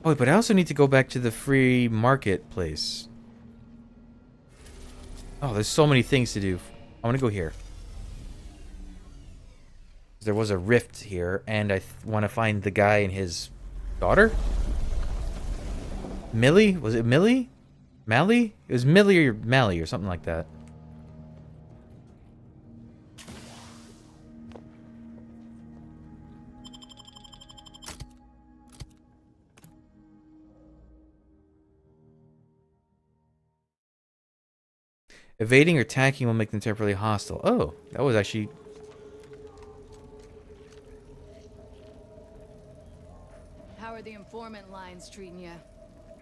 Oh, but I also need to go back to the free market place. Oh, there's so many things to do. I want to go here. There was a rift here, and I want to find the guy and his daughter? Millie? Was it Millie? Mally? It was Millie or Mally or something like that. Evading or attacking will make them temporarily hostile. Oh, that was actually... How are the informant lines treating you?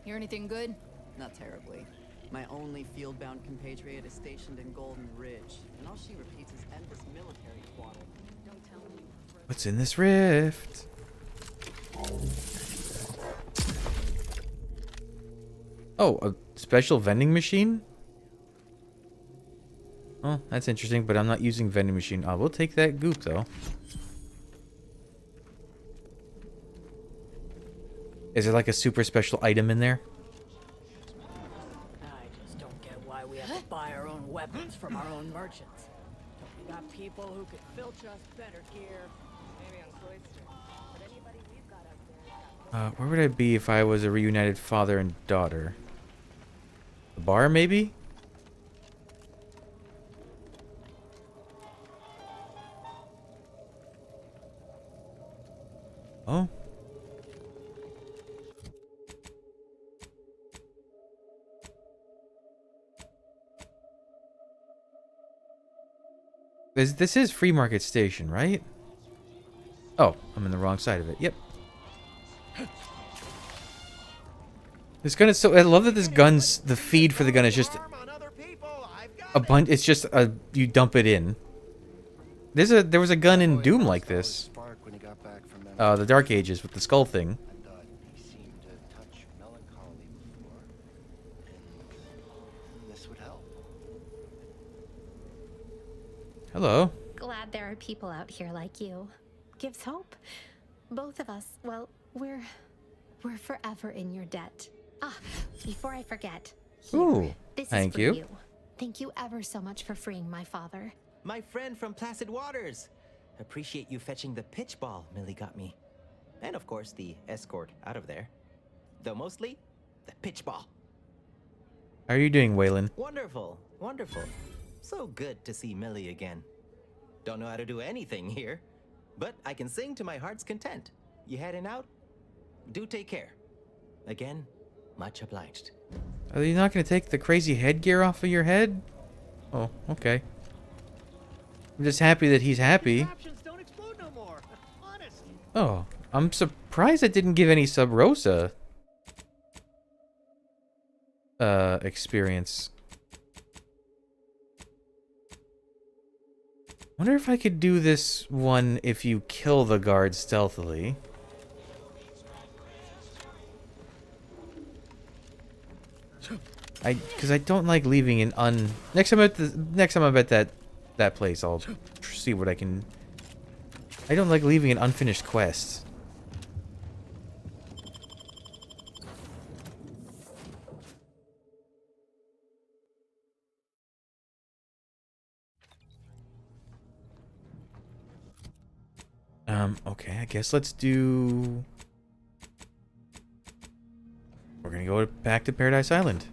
Hear anything good? Not terribly. My only field-bound compatriot is stationed in Golden Ridge, and all she repeats is endless military twaddle. Don't tell me. What's in this rift? Oh, a special vending machine? Oh, that's interesting, but I'm not using vending machine. I will take that goop, though. Is there like a super special item in there? I just don't get why we have to buy our own weapons from our own merchants. We got people who could filch us better gear. Maybe on Cloister. But anybody we've got out there... Where would I be if I was a reunited father and daughter? The bar, maybe? Oh. This is Free Market Station, right? Oh, I'm in the wrong side of it. Yep. This gun is so... I love that this gun's... The feed for the gun is just... a bunch... It's just a... You dump it in. There was a gun in Doom like this. The Dark Ages with the skull thing. Hello. Glad there are people out here like you. Gives hope. Both of us, well, we're forever in your debt. Ah, before I forget. Here, Ooh, this thank is for you. you. Thank you ever so much for freeing my father. My friend from Placid Waters. Appreciate you fetching the pitch ball Millie got me. And of course, the escort out of there. Though mostly, the pitch ball. How are you doing, Waylon? Wonderful, wonderful. So good to see Millie again. Don't know how to do anything here, but I can sing to my heart's content. You heading out? Do take care. Again, much obliged. Are you not going to take the crazy headgear off of your head? Oh, okay. I'm just happy that he's happy. Don't explode no more. Honest. Oh, I'm surprised it didn't give any Sub Rosa experience. Wonder if I could do this one if you kill the guard stealthily. Because I don't like leaving an next time I'm at that place, I'll see what I can. I don't like leaving an unfinished quest. Okay, I guess let's do... We're gonna go back to Paradise Island.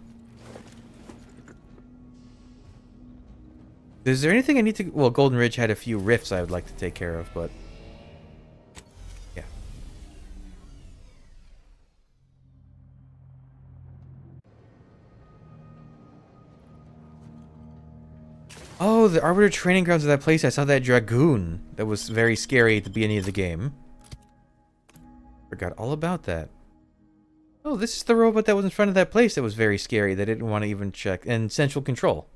Is there anything I need to... Well, Golden Ridge had a few rifts I would like to take care of, but... Yeah. Oh, the Arbiter training grounds of that place. I saw that Dragoon. That was very scary at the beginning of the game. Forgot all about that. Oh, this is the robot that was in front of that place that was very scary. That I didn't want to even check. And Central Control.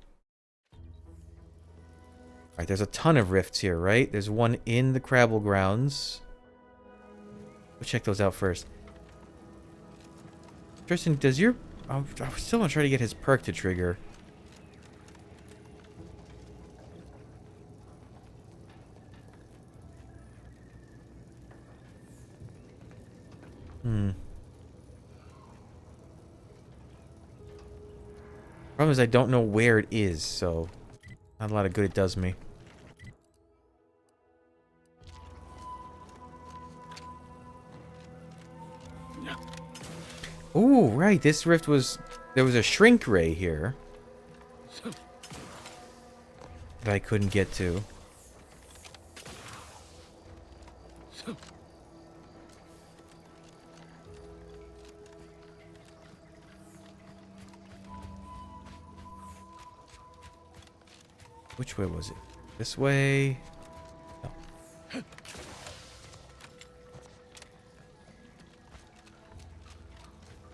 Alright, there's a ton of rifts here, right? There's one in the Crabble grounds. We'll check those out first. Tristan, does your... I still want to try to get his perk to trigger. Problem is I don't know where it is, so not a lot of good it does me. Ooh, right. This rift was... There was a shrink ray here that I couldn't get to. Which way was it? This way? No.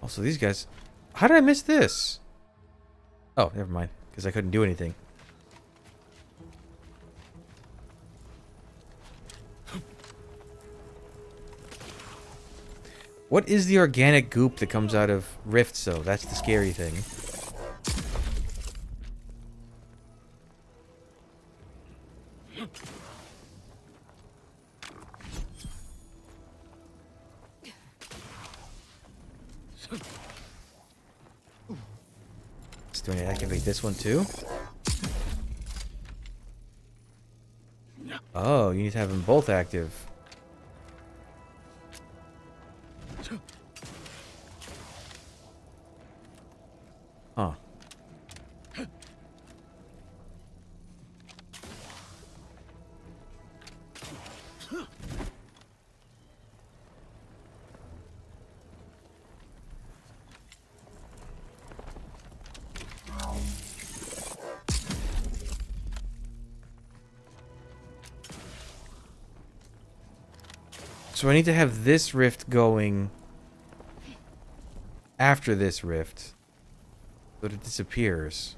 Also, these guys... How did I miss this? Oh, never mind. Because I couldn't do anything. What is the organic goop that comes out of rifts, though? That's the scary thing. Do I need to activate this one too? Oh, you need to have them both active. Huh. So I need to have this rift going after this rift so that it disappears.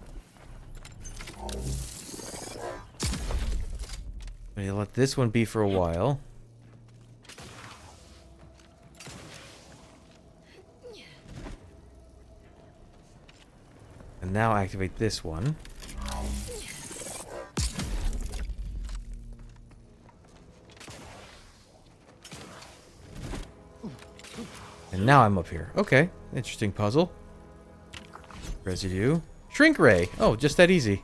I need to let this one be for a while. And now activate this one. And now I'm up here. Okay, interesting puzzle. Residue. Shrink ray. Oh, just that easy.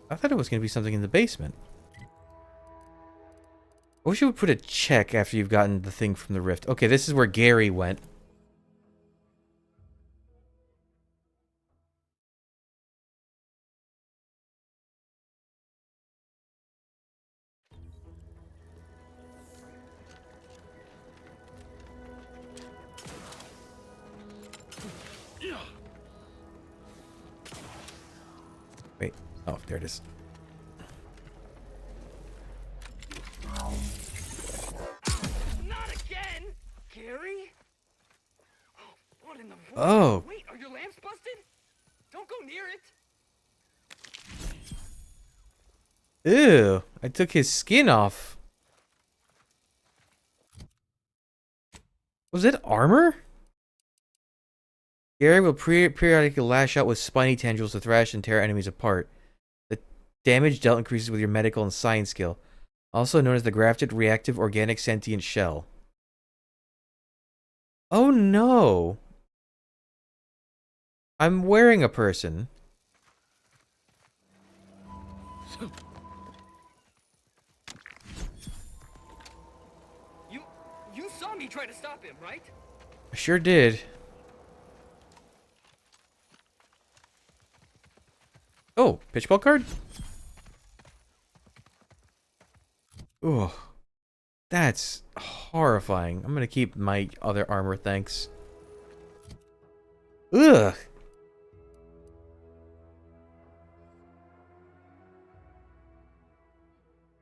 I thought it was going to be something in the basement. I wish you would put a check after you've gotten the thing from the rift. Okay, this is where Gary went. Wait. Oh, there it is. Not again, Gary. What in the world? Oh. Wait, are your lamps busted? Don't go near it. Ew. I took his skin off. Was it armor? Gary will periodically lash out with spiny tendrils to thrash and tear enemies apart. The damage dealt increases with your medical and science skill. Also known as the grafted reactive organic sentient shell. Oh no! I'm wearing a person. You saw me try to stop him, right? I sure did. Oh, pitch ball card? Oh, that's horrifying. I'm gonna keep my other armor, thanks. Ugh.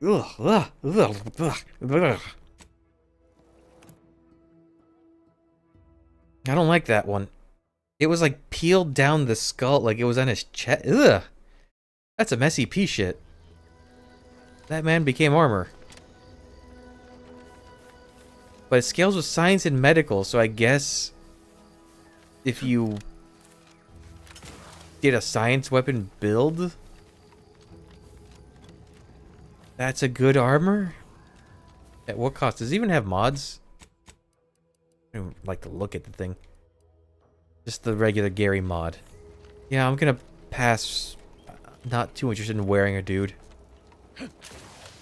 Ugh, ugh, ugh, ugh, ugh. I don't like that one. It was like peeled down the skull, like it was on his chest. Ugh. That's some SCP shit. That man became armor. But it scales with science and medical, so I guess if you did a science weapon build, that's a good armor? At what cost? Does it even have mods? I don't like to look at the thing. Just the regular Gary mod. Yeah, I'm gonna pass. Not too interested in wearing a dude.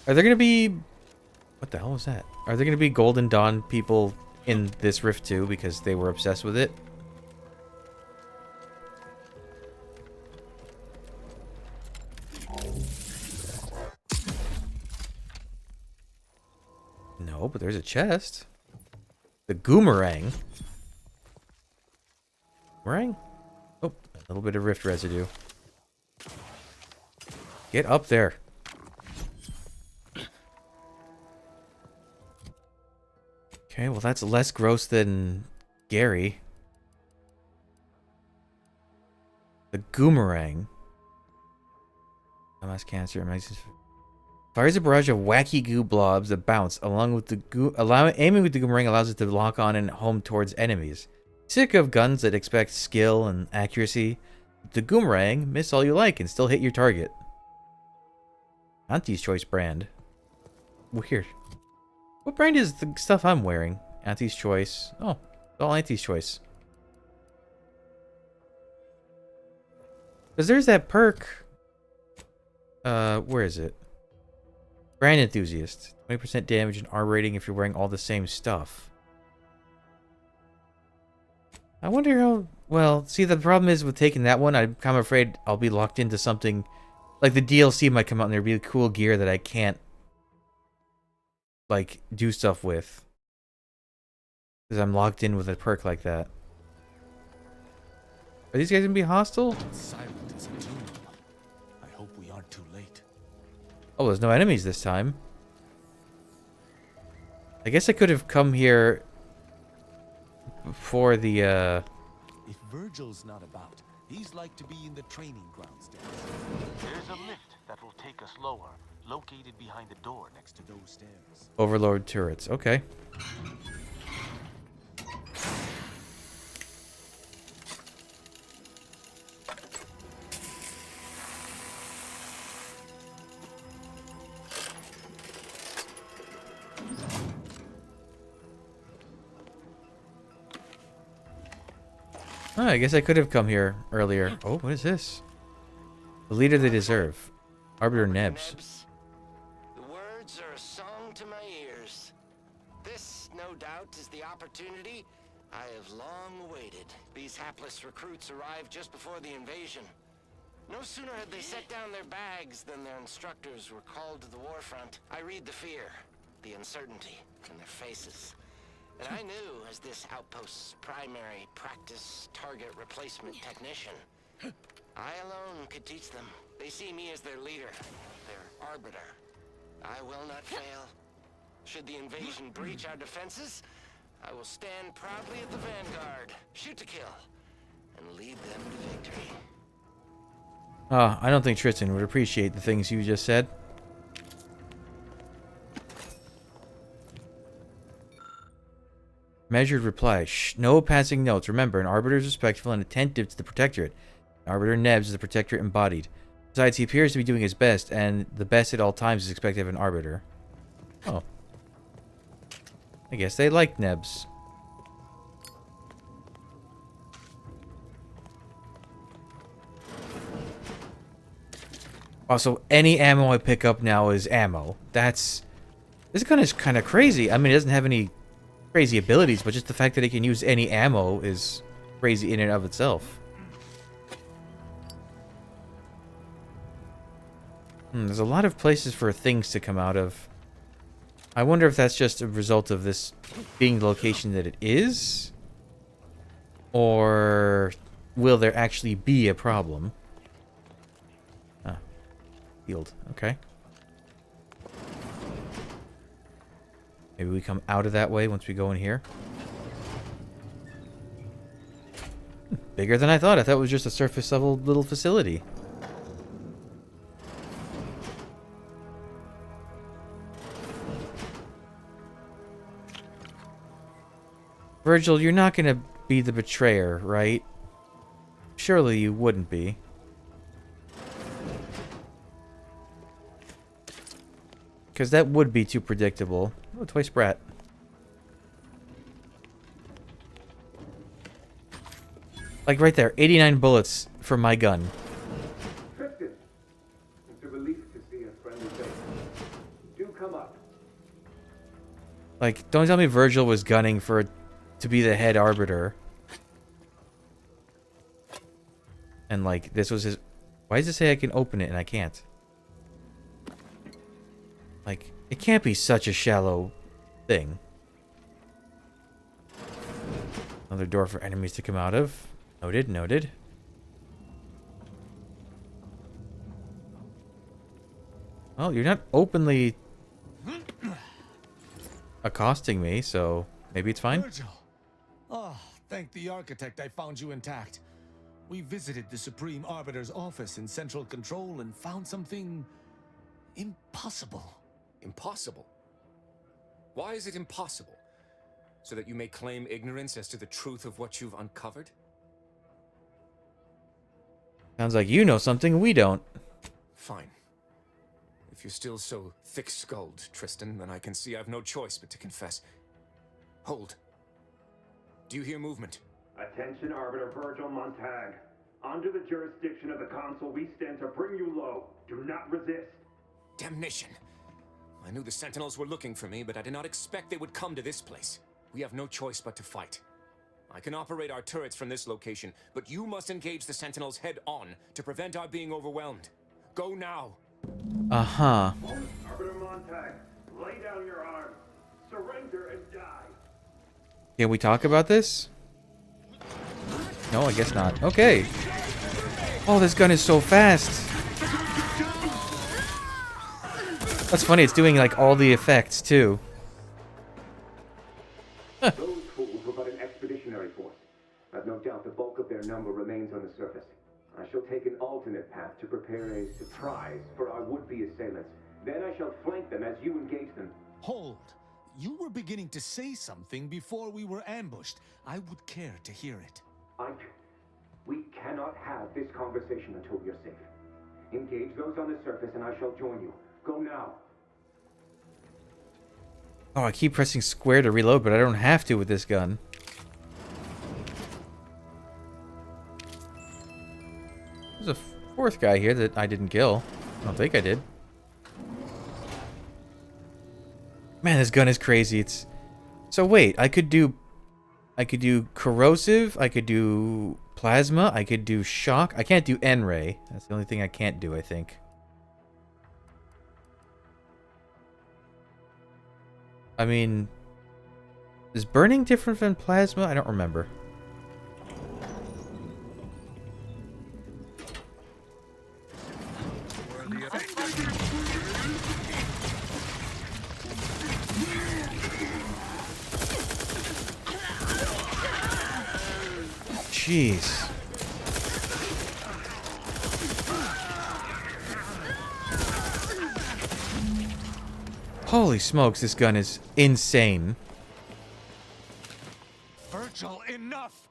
Are there gonna be... What the hell was that? Are there gonna be Golden Dawn people in this Rift too because they were obsessed with it? No, but there's a chest. The Goomerang. Goomerang? Oh, a little bit of Rift residue. Get up there. Okay, well that's less gross than Gary. The Goomerang. MS cancer. Fires a barrage of wacky goo blobs that bounce, along with the aiming with the Goomerang allows it to lock on and home towards enemies. Sick of guns that expect skill and accuracy? The Goomerang, miss all you like and still hit your target. Auntie's Choice brand. Weird. What brand is the stuff I'm wearing? Auntie's Choice. Oh, it's all Auntie's Choice. Because there's that perk. Where is it? Brand Enthusiast. 20% damage and R rating if you're wearing all the same stuff. I wonder how... Well, see, the problem is with taking that one, I'm kind of afraid I'll be locked into something... Like, the DLC might come out and there'll be cool gear that I can't... Like, do stuff with. Because I'm locked in with a perk like that. Are these guys gonna be hostile? Silent as a tomb. I hope we aren't too late. Oh, there's no enemies this time. I guess I could have come here before the, If Virgil's not about, he's like to be in the training grounds down. There's a lift that will take us lower, located behind the door next to those stairs. Overlord turrets. Okay. Oh, I guess I could have come here earlier. Oh, what is this? The leader they deserve. Arbiter Nebs. The words are a song to my ears. This, no doubt, is the opportunity I have long awaited. These hapless recruits arrived just before the invasion. No sooner had they set down their bags than their instructors were called to the war front. I read the fear, the uncertainty in their faces. And I knew, as this outpost's primary practice target replacement technician, I alone could teach them. They see me as their leader, their arbiter. I will not fail. Should the invasion breach our defenses, I will stand proudly at the vanguard, shoot to kill, and lead them to victory. I don't think Tristan would appreciate the things you just said. Measured reply. Shh, no passing notes. Remember, an arbiter is respectful and attentive to the Protectorate. Arbiter Nebs is the Protectorate embodied. Besides, he appears to be doing his best, and the best at all times is expected of an arbiter. Oh. I guess they like Nebs. Also, any ammo I pick up now is ammo. This is kind of crazy. I mean, it doesn't have any crazy abilities, but just the fact that it can use any ammo is crazy in and of itself. There's a lot of places for things to come out of. I wonder if that's just a result of this being the location that it is? Or will there actually be a problem? Ah. Healed. Okay. Maybe we come out of that way once we go in here. Bigger than I thought. I thought it was just a surface level little facility. Virgil, you're not gonna be the betrayer, right? Surely you wouldn't be. Because that would be too predictable. Oh, Toy Sprat. Like right there, 89 bullets for my gun. Tristan, it's a relief to see a friendly face. Do come up. Like, don't tell me Virgil was gunning for to be the head arbiter. And like, this was his... Why does it say I can open it and I can't? Like, it can't be such a shallow thing. Another door for enemies to come out of. Noted, noted. Well, you're not openly accosting me, so maybe it's fine. Virgil! Oh, thank the architect I found you intact. We visited the Supreme Arbiter's office in Central Control and found something impossible. Impossible? Why is it impossible? So that you may claim ignorance as to the truth of what you've uncovered? Sounds like you know something we don't. Fine. If you're still so thick-skulled, Tristan, then I can see I've no choice but to confess. Hold. Do you hear movement? Attention, Arbiter Virgil Montag. Under the jurisdiction of the Council, we stand to bring you low. Do not resist. Damnation! I knew the Sentinels were looking for me, but I did not expect they would come to this place. We have no choice but to fight. I can operate our turrets from this location, but you must engage the Sentinels head-on to prevent our being overwhelmed. Go now! Uh-huh. Arbiter Montag, lay down your arms. Surrender and die. Can we talk about this? No, I guess not. Okay. Oh, this gun is so fast. That's funny, it's doing like all the effects too. Those fools were but an expeditionary force. I've no doubt the bulk of their number remains on the surface. I shall take an alternate path to prepare a surprise for our would-be assailants. Then I shall flank them as you engage them. Hold. You were beginning to say something before we were ambushed. I would care to hear it. We cannot have this conversation until we are safe. Engage those on the surface and I shall join you. Go now. Oh, I keep pressing square to reload, but I don't have to with this gun. There's a fourth guy here that I didn't kill. I don't think I did. Man, this gun is crazy. It's... So wait, I could do corrosive, I could do plasma, I could do shock. I can't do N-ray. That's the only thing I can't do, I think. I mean, is burning different than plasma? I don't remember. Jeez. Holy smokes, this gun is insane. Virgil, enough!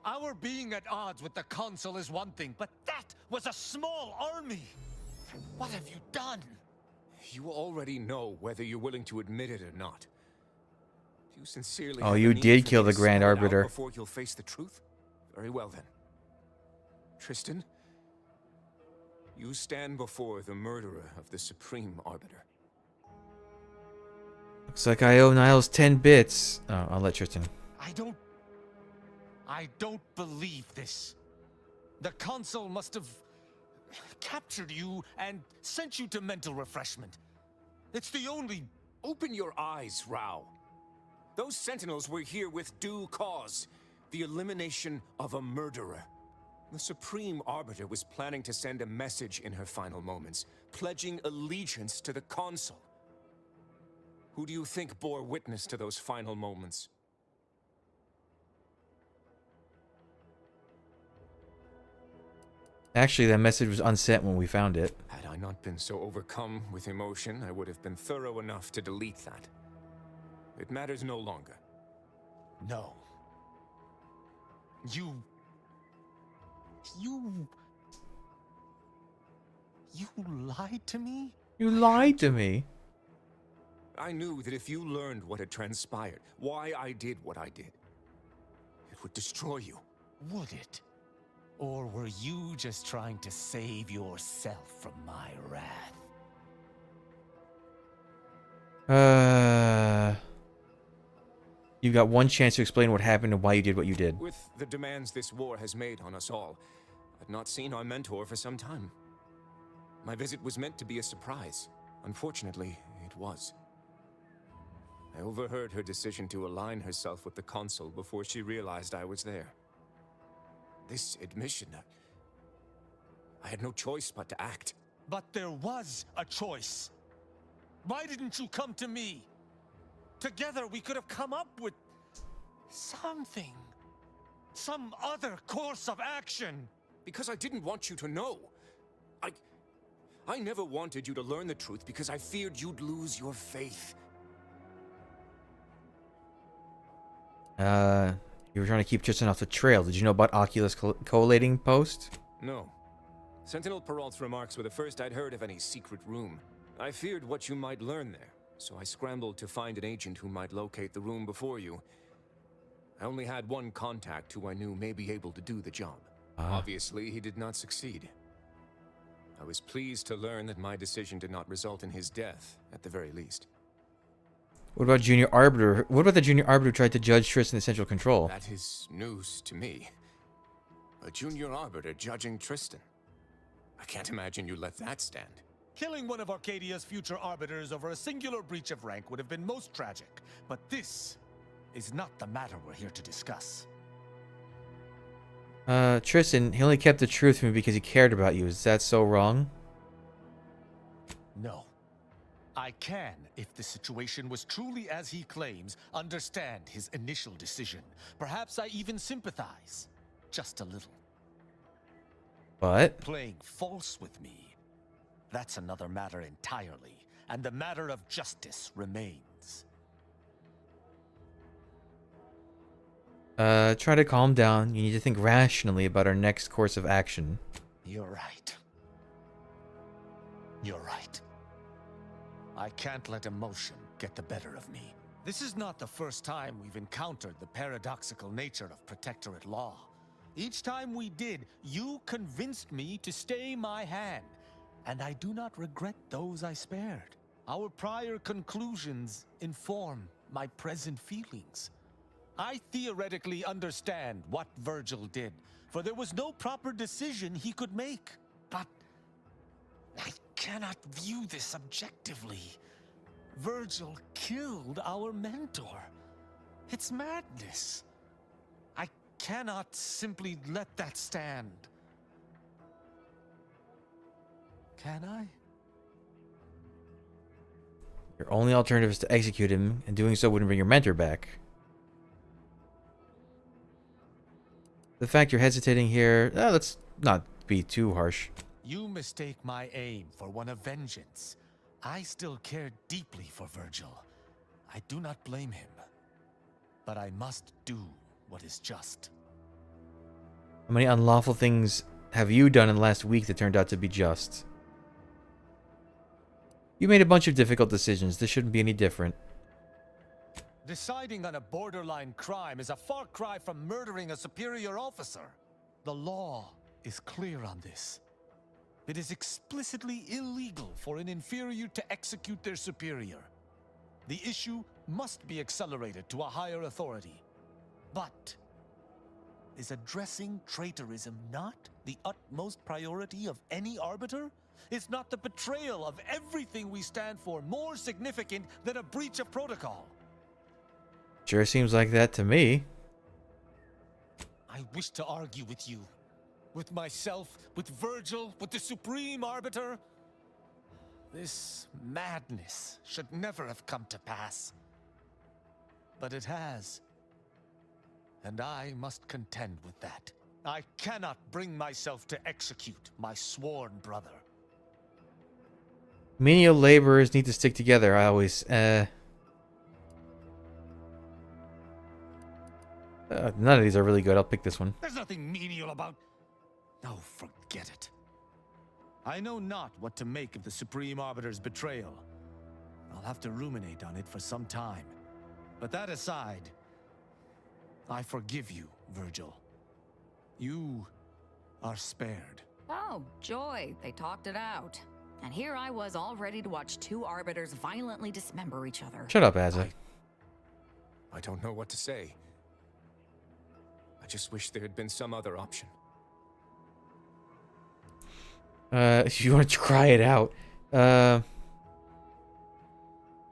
Our being at odds with the Council is one thing, but that was a small army! What have you done? You already know whether you're willing to admit it or not. Do you sincerely Oh, have you a need did for kill me to the Grand spell it out Arbiter. before you'll face the truth? Very well then. Tristan, you stand before the murderer of the Supreme Arbiter. Looks like I owe Niles 10 bits. Oh, I'll let Tristan. I don't believe this. The Council must have captured you and sent you to mental refreshment. It's the only... Open your eyes, Rao. Those Sentinels were here with due cause. The elimination of a murderer. The Supreme Arbiter was planning to send a message in her final moments, pledging allegiance to the Council. Who do you think bore witness to those final moments? Actually, that message was unsent when we found it. Had I not been so overcome with emotion, I would have been thorough enough to delete that. It matters no longer. No. You lied to me? You lied to me? I knew that if you learned what had transpired, why I did what I did, it would destroy you. Would it? Or were you just trying to save yourself from my wrath? You got one chance to explain what happened and why you did what you did. With the demands this war has made on us all, I've not seen our mentor for some time. My visit was meant to be a surprise. Unfortunately, it was. I overheard her decision to align herself with the Consul before she realized I was there. This admission, I had no choice but to act. But there was a choice. Why didn't you come to me? Together we could have come up with something. Some other course of action. Because I didn't want you to know. I never wanted you to learn the truth because I feared you'd lose your faith. You were trying to keep Tristan off the trail. Did you know about Oculus collating post? No. Sentinel Peralt's remarks were the first I'd heard of any secret room. I feared what you might learn there, so I scrambled to find an agent who might locate the room before you. I only had one contact who I knew may be able to do the job. Obviously, he did not succeed. I was pleased to learn that my decision did not result in his death, at the very least. What about Junior Arbiter? What about the Junior Arbiter who tried to judge Tristan in Central Control? That is news to me. A Junior Arbiter judging Tristan. I can't imagine you let that stand. Killing one of Arcadia's future arbiters over a singular breach of rank would have been most tragic. But this is not the matter we're here to discuss. Tristan, he only kept the truth from me because he cared about you. Is that so wrong? No. I can, if the situation was truly as he claims, understand his initial decision. Perhaps I even sympathize. Just a little. But? Playing false with me. That's another matter entirely. And the matter of justice remains. Try to calm down. You need to think rationally about our next course of action. You're right. You're right. I can't let emotion get the better of me. This is not the first time we've encountered the paradoxical nature of Protectorate law. Each time we did, you convinced me to stay my hand, and I do not regret those I spared. Our prior conclusions inform my present feelings. I theoretically understand what Virgil did, for there was no proper decision he could make. But I cannot view this objectively. Virgil killed our mentor. It's madness. I cannot simply let that stand. Can I? Your only alternative is to execute him, and doing so wouldn't bring your mentor back. The fact you're hesitating here, let's not be too harsh. You mistake my aim for one of vengeance. I still care deeply for Virgil. I do not blame him. But I must do what is just. How many unlawful things have you done in the last week that turned out to be just? You made a bunch of difficult decisions. This shouldn't be any different. Deciding on a borderline crime is a far cry from murdering a superior officer. The law is clear on this. It is explicitly illegal for an inferior to execute their superior. The issue must be accelerated to a higher authority. But is addressing traitorism not the utmost priority of any arbiter? Is not the betrayal of everything we stand for more significant than a breach of protocol? Sure seems like that to me. I wish to argue with you. With myself, with Virgil, with the Supreme Arbiter. This madness should never have come to pass. But it has. And I must contend with that. I cannot bring myself to execute my sworn brother. Menial laborers need to stick together. I always, none of these are really good. I'll pick this one. There's nothing menial about... Oh, forget it. I know not what to make of the Supreme Arbiter's betrayal. I'll have to ruminate on it for some time. But that aside, I forgive you, Virgil. You are spared. Oh, joy. They talked it out. And here I was all ready to watch two arbiters violently dismember each other. Shut up, Asa. I don't know what to say. I just wish there had been some other option. If you want to try it out,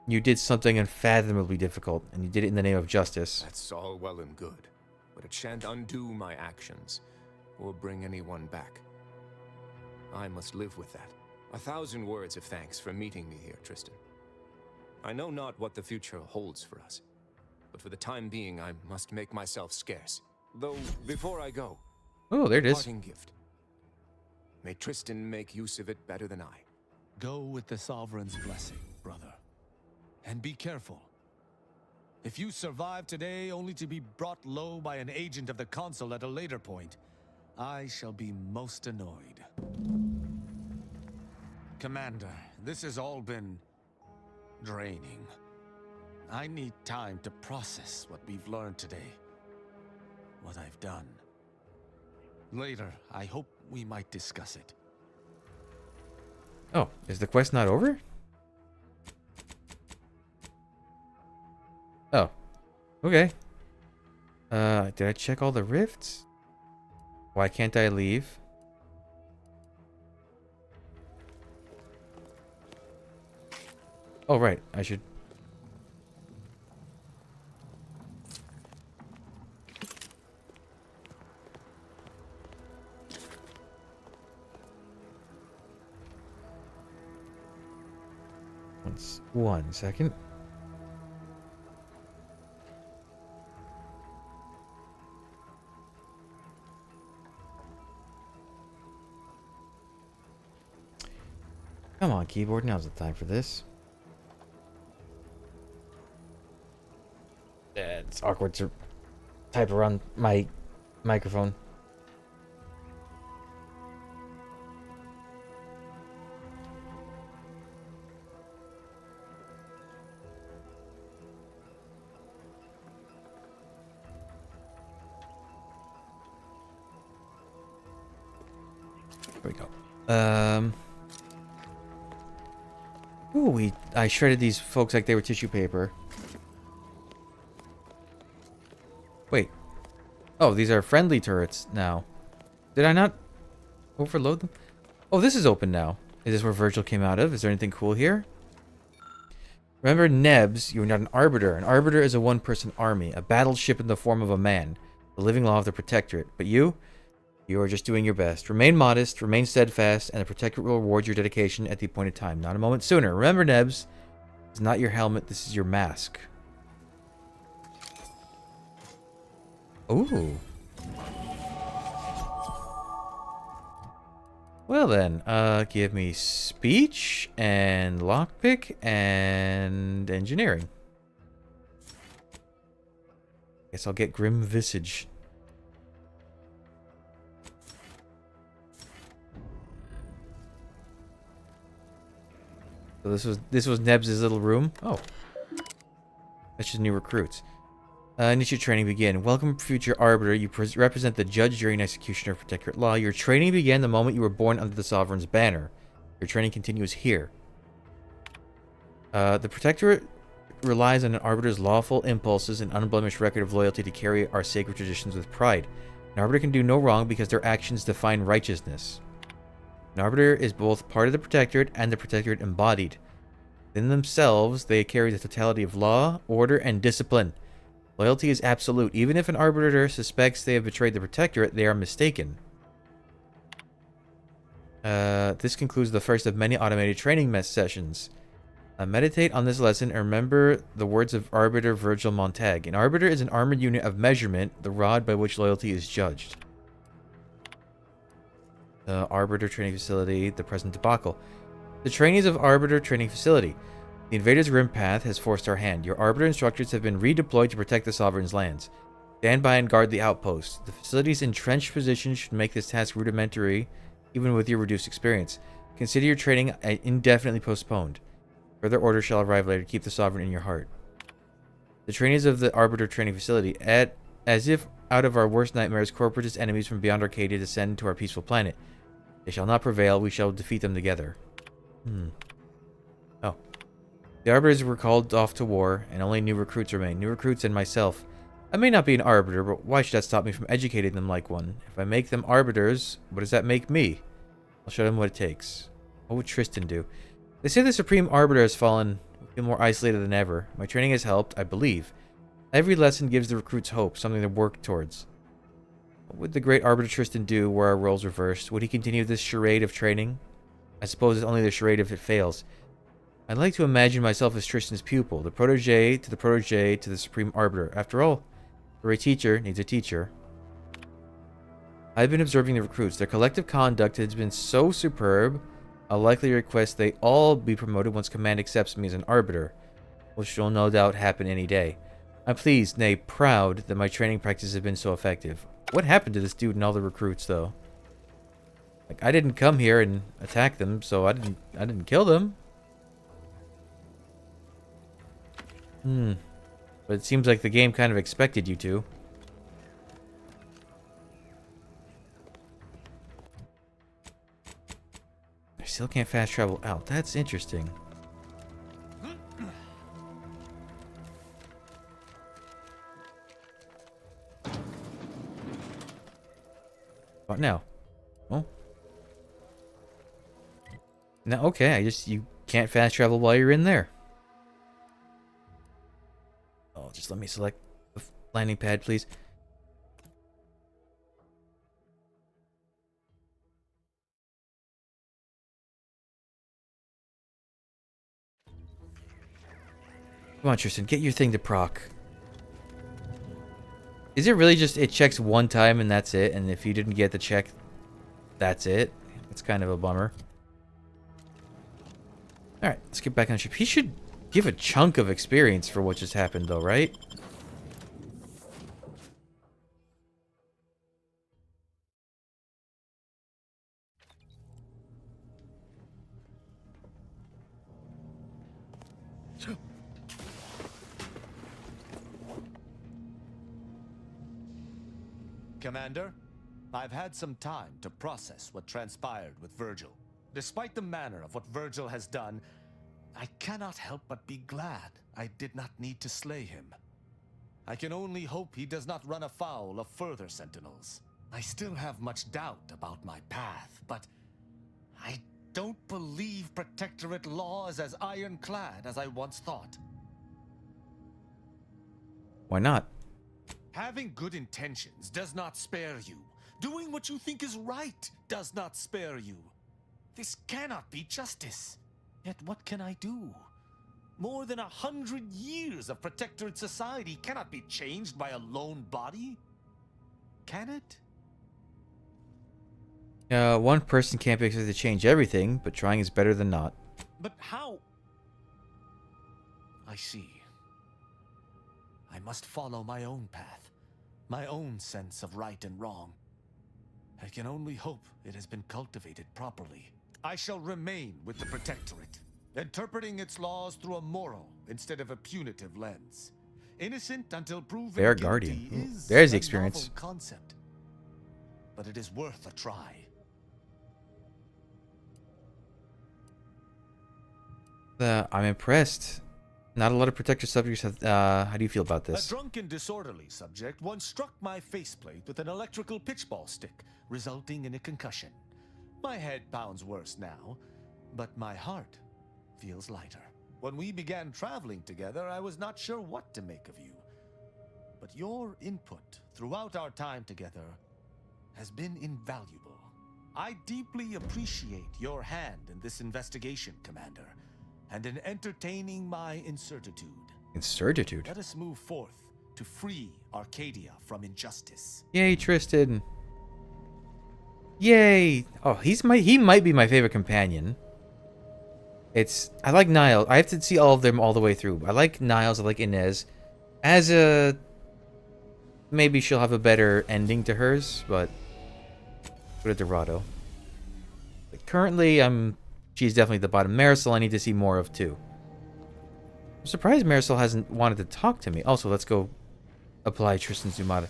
you did something unfathomably difficult, and you did it in the name of justice. That's all well and good, but it shan't undo my actions, or bring anyone back. I must live with that. 1,000 words of thanks for meeting me here, Tristan. I know not what the future holds for us, but for the time being, I must make myself scarce. Though, before I go, oh, there it is. Parting gift. May Tristan make use of it better than I. Go with the Sovereign's blessing, brother. And be careful. If you survive today only to be brought low by an agent of the Council at a later point, I shall be most annoyed. Commander, this has all been draining. I need time to process what we've learned today. What I've done. Later, I hope we might discuss it. Oh, is the quest not over? Oh. Okay. Did I check all the rifts? Why can't I leave? Oh, right. I should... One second. Come on, keyboard. Now's the time for this. Yeah, it's awkward to type around my microphone. There we go. Ooh, I shredded these folks like they were tissue paper. Wait. Oh, these are friendly turrets now. Did I not overload them? Oh, this is open now. Is this where Virgil came out of? Is there anything cool here? Remember, Nebs, you are not an arbiter. An arbiter is a one-person army, a battleship in the form of a man, the living law of the Protectorate. But you are just doing your best. Remain modest, remain steadfast, and the Protectorate will reward your dedication at the appointed time, not a moment sooner. Remember, Nebs, it's not your helmet, this is your mask. Ooh. Well then, give me speech and lockpick and engineering. Guess I'll get Grim Visage. So this was Nebs' little room. Oh, that's just new recruits. Initial training begin. Welcome, future arbiter. You represent the judge, jury, and executioner of Protectorate law. Your training began the moment you were born under the Sovereign's banner. Your training continues here. The Protectorate relies on an arbiter's lawful impulses and unblemished record of loyalty to carry our sacred traditions with pride. An arbiter can do no wrong because their actions define righteousness. An arbiter is both part of the Protectorate and the Protectorate embodied. In themselves, they carry the totality of law, order, and discipline. Loyalty is absolute. Even if an arbiter suspects they have betrayed the Protectorate, they are mistaken. This concludes the first of many automated training sessions. Meditate on this lesson and remember the words of Arbiter Virgil Montag. An arbiter is an armored unit of measurement, the rod by which loyalty is judged. The Arbiter Training Facility, the present debacle. The trainees of Arbiter Training Facility. The invader's rim path has forced our hand. Your Arbiter instructors have been redeployed to protect the Sovereign's lands. Stand by and guard the outposts. The facility's entrenched position should make this task rudimentary, even with your reduced experience. Consider your training indefinitely postponed. Further orders shall arrive later. Keep the Sovereign in your heart. The trainees of the Arbiter Training Facility. As if out of our worst nightmares, corporatist enemies from beyond Arcadia descend to our peaceful planet. They shall not prevail. We shall defeat them together. Oh. The Arbiters were called off to war, and only new recruits remain. New recruits and myself. I may not be an Arbiter, but why should that stop me from educating them like one? If I make them Arbiters, what does that make me? I'll show them what it takes. What would Tristan do? They say the Supreme Arbiter has fallen. We feel more isolated than ever. My training has helped, I believe. Every lesson gives the recruits hope, something to work towards. What would the great Arbiter Tristan do were our roles reversed? Would he continue this charade of training? I suppose it's only the charade if it fails. I'd like to imagine myself as Tristan's pupil, the protege to the Supreme Arbiter. After all, every teacher needs a teacher. I've been observing the recruits. Their collective conduct has been so superb, I'll likely request they all be promoted once Command accepts me as an Arbiter, which will no doubt happen any day. I'm pleased, nay proud, that my training practices have been so effective. What happened to this dude and all the recruits, though? Like, I didn't come here and attack them, so I didn't kill them. But it seems like the game kind of expected you to. I still can't fast travel out. That's interesting. What now? Oh. No, okay, you can't fast travel while you're in there. Oh, just let me select the landing pad, please. Come on, Tristan, get your thing to proc. Is it really just it checks one time and that's it? And if you didn't get the check, that's it? It's kind of a bummer. Alright, let's get back on the ship. He should give a chunk of experience for what just happened, though, right? Commander, I've had some time to process what transpired with Virgil. Despite the manner of what Virgil has done, I cannot help but be glad I did not need to slay him. I can only hope he does not run afoul of further Sentinels. I still have much doubt about my path, but I don't believe Protectorate law is as ironclad as I once thought. Why not? Having good intentions does not spare you. Doing what you think is right does not spare you. This cannot be justice. Yet what can I do? More than 100 years of Protectorate society cannot be changed by a lone body. Can it? One person can't be expected to change everything, but trying is better than not. But how? I see. I must follow my own path, my own sense of right and wrong. I can only hope it has been cultivated properly. I shall remain with the Protectorate, interpreting its laws through a moral instead of a punitive lens. Innocent until proven Fair guilty guardian. is There's the a experience. novel concept, but it is worth a try. I'm impressed. Not a lot of Protector subjects have... how do you feel about A this? drunken, disorderly subject once struck my faceplate with an electrical pitchball stick, resulting in a concussion. My head pounds worse now, but my heart feels lighter. When we began traveling together, I was not sure what to make of you. But your input throughout our time together has been invaluable. I deeply appreciate your hand in this investigation, Commander, and in entertaining my incertitude. Incertitude? Let us move forth to free Arcadia from injustice. Yay, Tristan. Yay! Oh, he might be my favorite companion. I like Niles. I have to see all of them all the way through. I like Niles, I like Inez. Maybe she'll have a better ending to hers, but go to Dorado. But currently, she's definitely at the bottom. Marisol, I need to see more of too. I'm surprised Marisol hasn't wanted to talk to me. Also, let's go apply Tristan Zumata.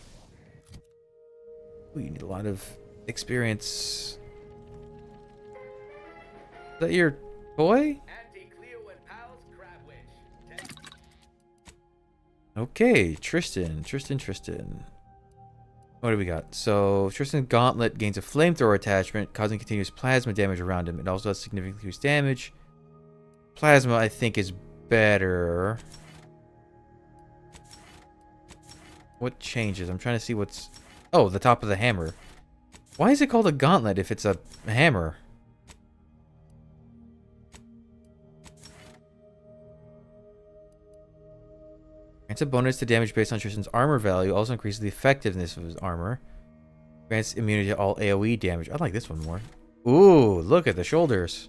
Ooh, you need a lot of experience. Is that your boy? Okay, Tristan. What do we got? So, Tristan Gauntlet gains a flamethrower attachment, causing continuous plasma damage around him. It also does significantly increased damage. Plasma, I think, is better. What changes? I'm trying to see what's... Oh, the top of the hammer. Why is it called a gauntlet if it's a hammer? Grants a bonus to damage based on Tristan's armor value. Also increases the effectiveness of his armor. Grants immunity to all AoE damage. I like this one more. Ooh, look at the shoulders.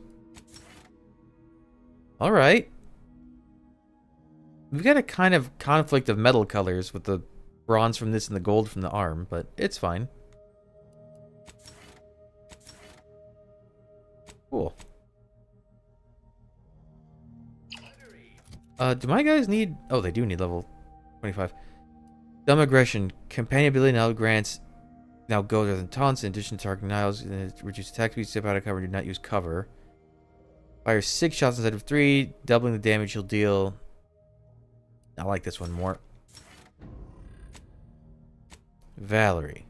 Alright. We've got a kind of conflict of metal colors with the bronze from this and the gold from the arm, but it's fine. Cool. Do my guys need... Oh, they do need level 25. Dumb Aggression. Companion ability now grants... Now goes rather than taunts. In addition to targeting Niles, reduce attack speed, step out of cover, and do not use cover. Fires 6 shots instead of 3, doubling the damage he'll deal. I like this one more. Valerie.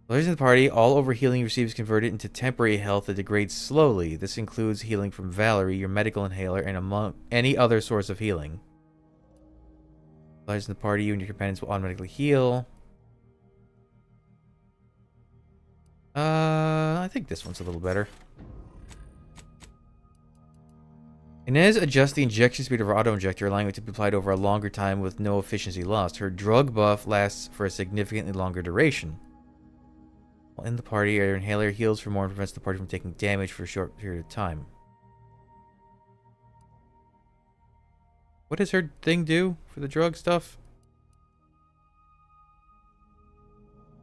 Players in the party, all overhealing you receive is converted into temporary health that degrades slowly. This includes healing from Valerie, your medical inhaler, and among any other source of healing. Players in the party, you and your companions will automatically heal. I think this one's a little better. Inez adjusts the injection speed of her auto-injector, allowing it to be applied over a longer time with no efficiency lost. Her drug buff lasts for a significantly longer duration. While in the party, your inhaler heals for more and prevents the party from taking damage for a short period of time. What does her thing do for the drug stuff?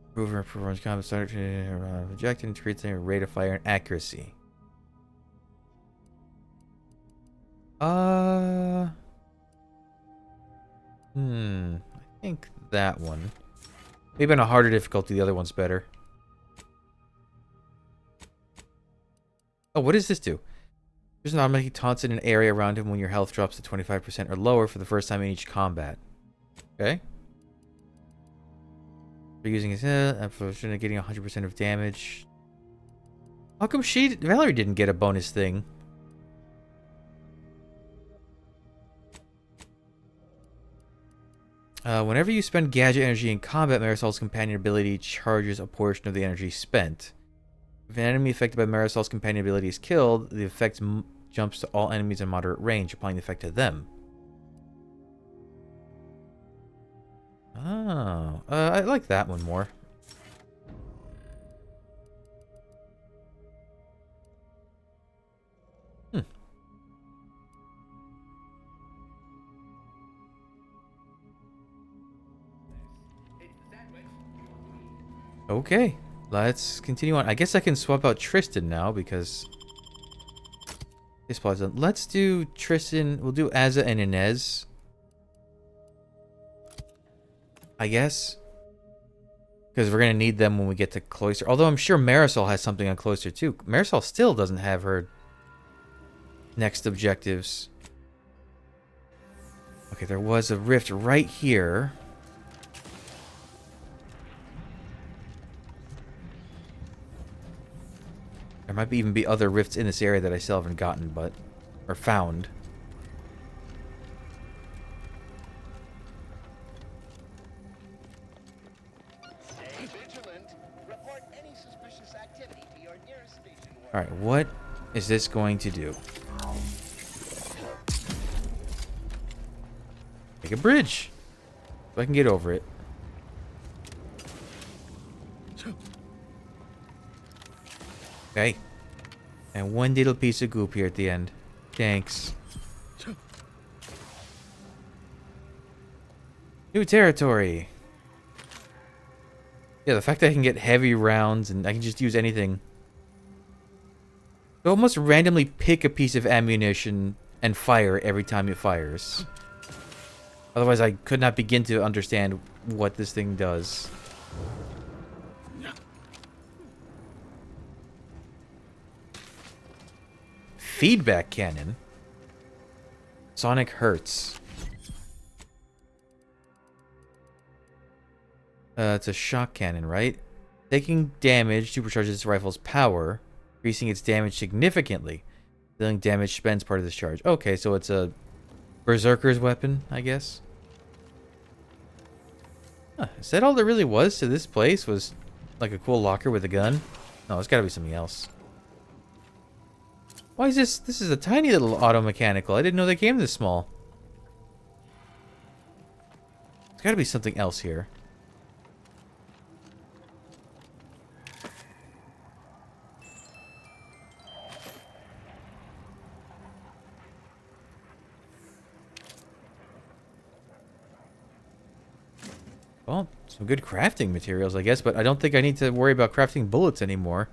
Improve her performance combat starter ejected and increase their rate of fire and accuracy. I think that one. Maybe on a harder difficulty, the other one's better. Oh, what does this do? There's an automatic taunts in an area around him when your health drops to 25% or lower for the first time in each combat. Okay. For using his for getting 100% of damage. How come Valerie didn't get a bonus thing? Whenever you spend gadget energy in combat, Marisol's companion ability charges a portion of the energy spent. If an enemy affected by Marisol's companion ability is killed, the effect jumps to all enemies in moderate range, applying the effect to them. Oh, I like that one more. Okay, let's continue on. I guess I can swap out Tristan now because this part's done. Let's do Tristan. We'll do Azza and Inez, I guess, because we're gonna need them when we get to Cloister. Although I'm sure Marisol has something on Cloister too. Marisol still doesn't have her next objectives. Okay, there was a rift right here. There might even be other rifts in this area that I still haven't gotten, or found. Stay vigilant. Report any suspicious activity to your nearest station. Alright, what is this going to do? Make a bridge. So I can get over it. Okay. And one little piece of goop here at the end. Thanks. New territory. Yeah, the fact that I can get heavy rounds and I can just use anything. It almost randomly pick a piece of ammunition and fire every time it fires. Otherwise, I could not begin to understand what this thing does. feedback cannon. Sonic hurts. It's a shock cannon, right? Taking damage supercharges its rifle's power, increasing its damage significantly. Dealing damage spends part of this charge. Okay, so it's a berserker's weapon, I guess. Huh, is that all there really was to this place? Was like a cool locker with a gun? No, it's gotta be something else. Why is this? This is a tiny little auto mechanical. I didn't know they came this small. There's gotta be something else here. Well, some good crafting materials, I guess, but I don't think I need to worry about crafting bullets anymore.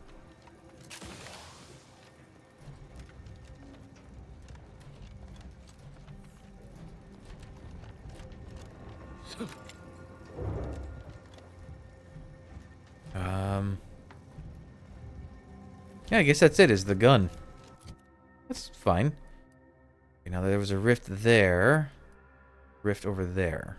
Yeah, I guess that's it, is the gun. That's fine. Okay, now there was a rift there. Rift over there.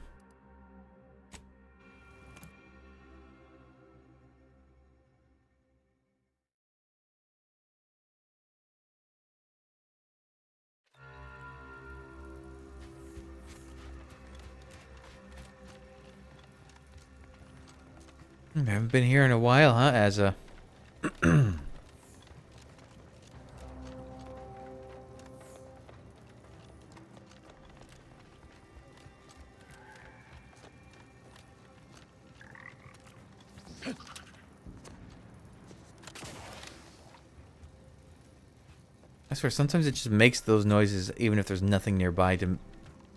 Haven't been here in a while, huh, Asa? I swear, sometimes it just makes those noises even if there's nothing nearby to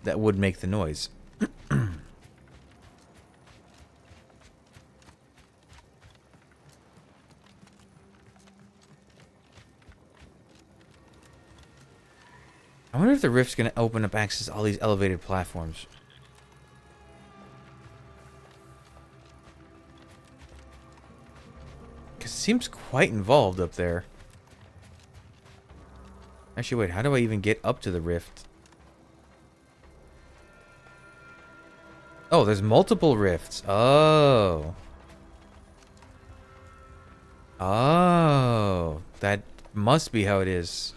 that would make the noise. I wonder if the rift's going to open up access to all these elevated platforms. Because it seems quite involved up there. Actually, wait, how do I even get up to the rift? Oh, there's multiple rifts. Oh. Oh. That must be how it is.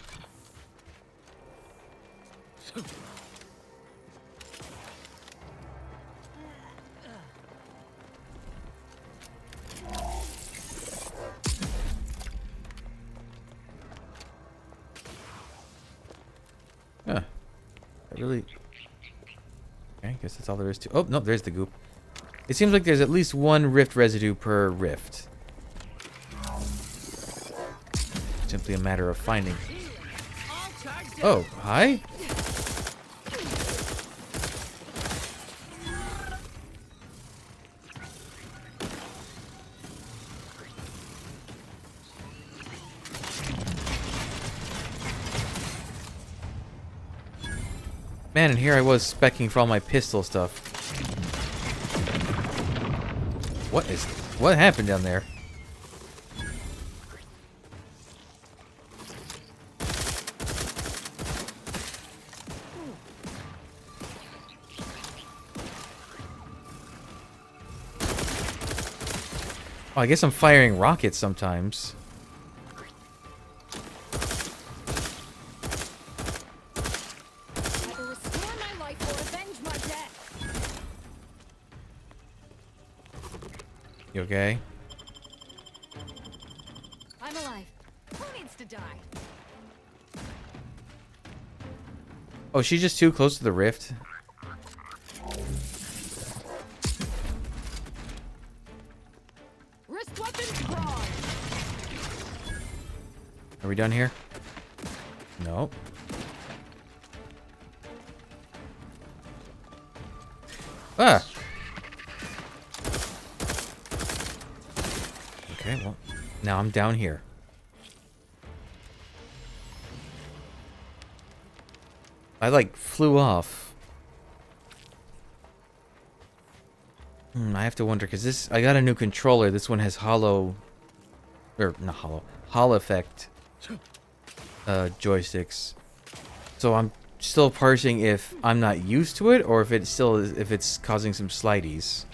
Huh. That really... Okay, I guess that's all there is to... Oh, no, there's the goop. It seems like there's at least one rift residue per rift. Simply a matter of finding. Oh, hi? Man, and here I was specking for all my pistol stuff. What happened down there? Oh, I guess I'm firing rockets sometimes. You okay? I'm alive. Who needs to die? Oh, she's just too close to the rift. Wrist weapons broad. Are we done here? No. Ah! Okay, well, now I'm down here. I, like, flew off. I have to wonder, because this... I got a new controller. This one has hollow... Or, not hollow. Hall effect. joysticks. So I'm still parsing if I'm not used to it or if it still is, if it's causing some slighties.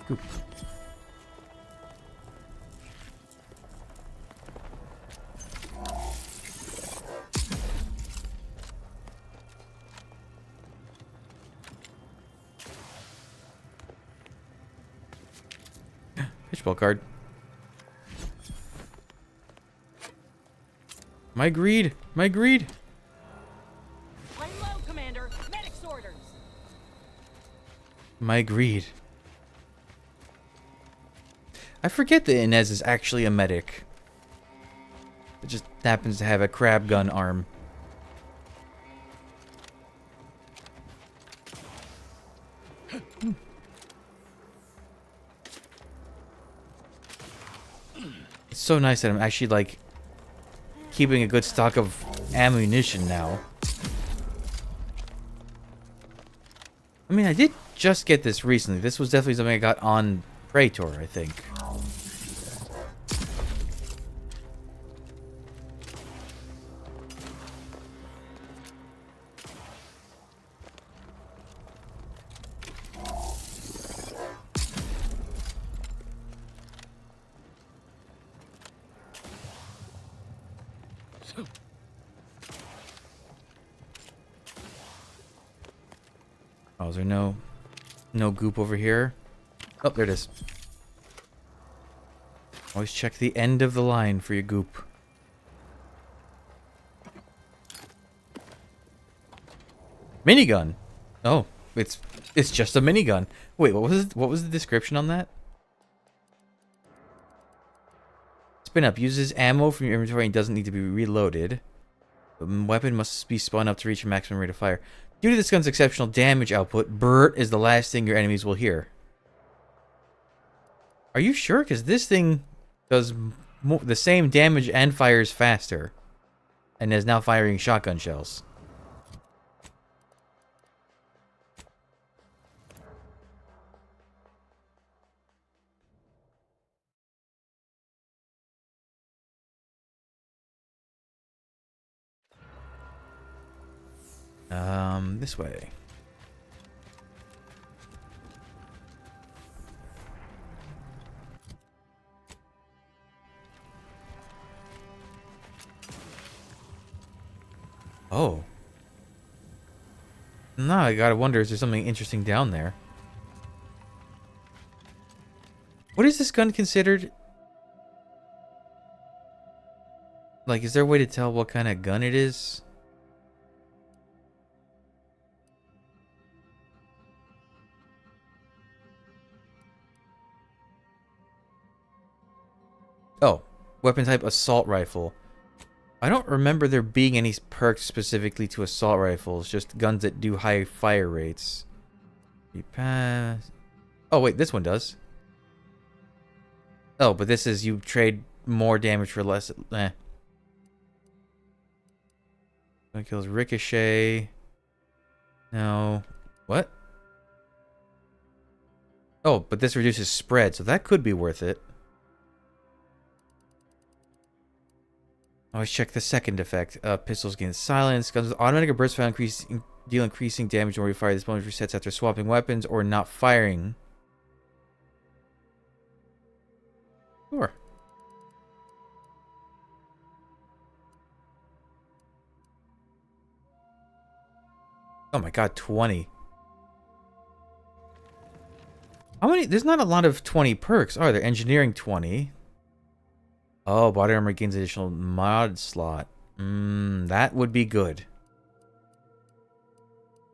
Goop. Pitchball card. My greed! My greed! Lay low, Commander. Medic's orders. My greed. I forget that Inez is actually a medic. It just happens to have a crab gun arm. It's so nice that I'm actually, like, keeping a good stock of ammunition now. I mean, I did just get this recently. This was definitely something I got on Praetor, I think. Oh, is there no goop over here? Oh, there it is. Always check the end of the line for your goop. Minigun. Oh, it's just a minigun. Wait, what was the description on that? Spin up uses ammo from your inventory and doesn't need to be reloaded. The weapon must be spun up to reach a maximum rate of fire. Due to this gun's exceptional damage output, Bert is the last thing your enemies will hear. Are you sure? Because this thing does the same damage and fires faster. And is now firing shotgun shells. This way. Oh. Now I gotta wonder, is there something interesting down there? What is this gun considered? Like, is there a way to tell what kind of gun it is? Oh, weapon type assault rifle. I don't remember there being any perks specifically to assault rifles, just guns that do high fire rates. Oh wait, this one does. Oh, but this is you trade more damage for less. That kills ricochet. No. What? Oh, but this reduces spread, so that could be worth it. Always check the second effect. Pistols gain silence. Guns with automatic burst fire deal increasing damage when we fire. This bonus resets after swapping weapons or not firing. Sure. Oh my god, 20. How many? There's not a lot of 20 perks, are there? Engineering 20. Oh, body armor gains additional mod slot. That would be good.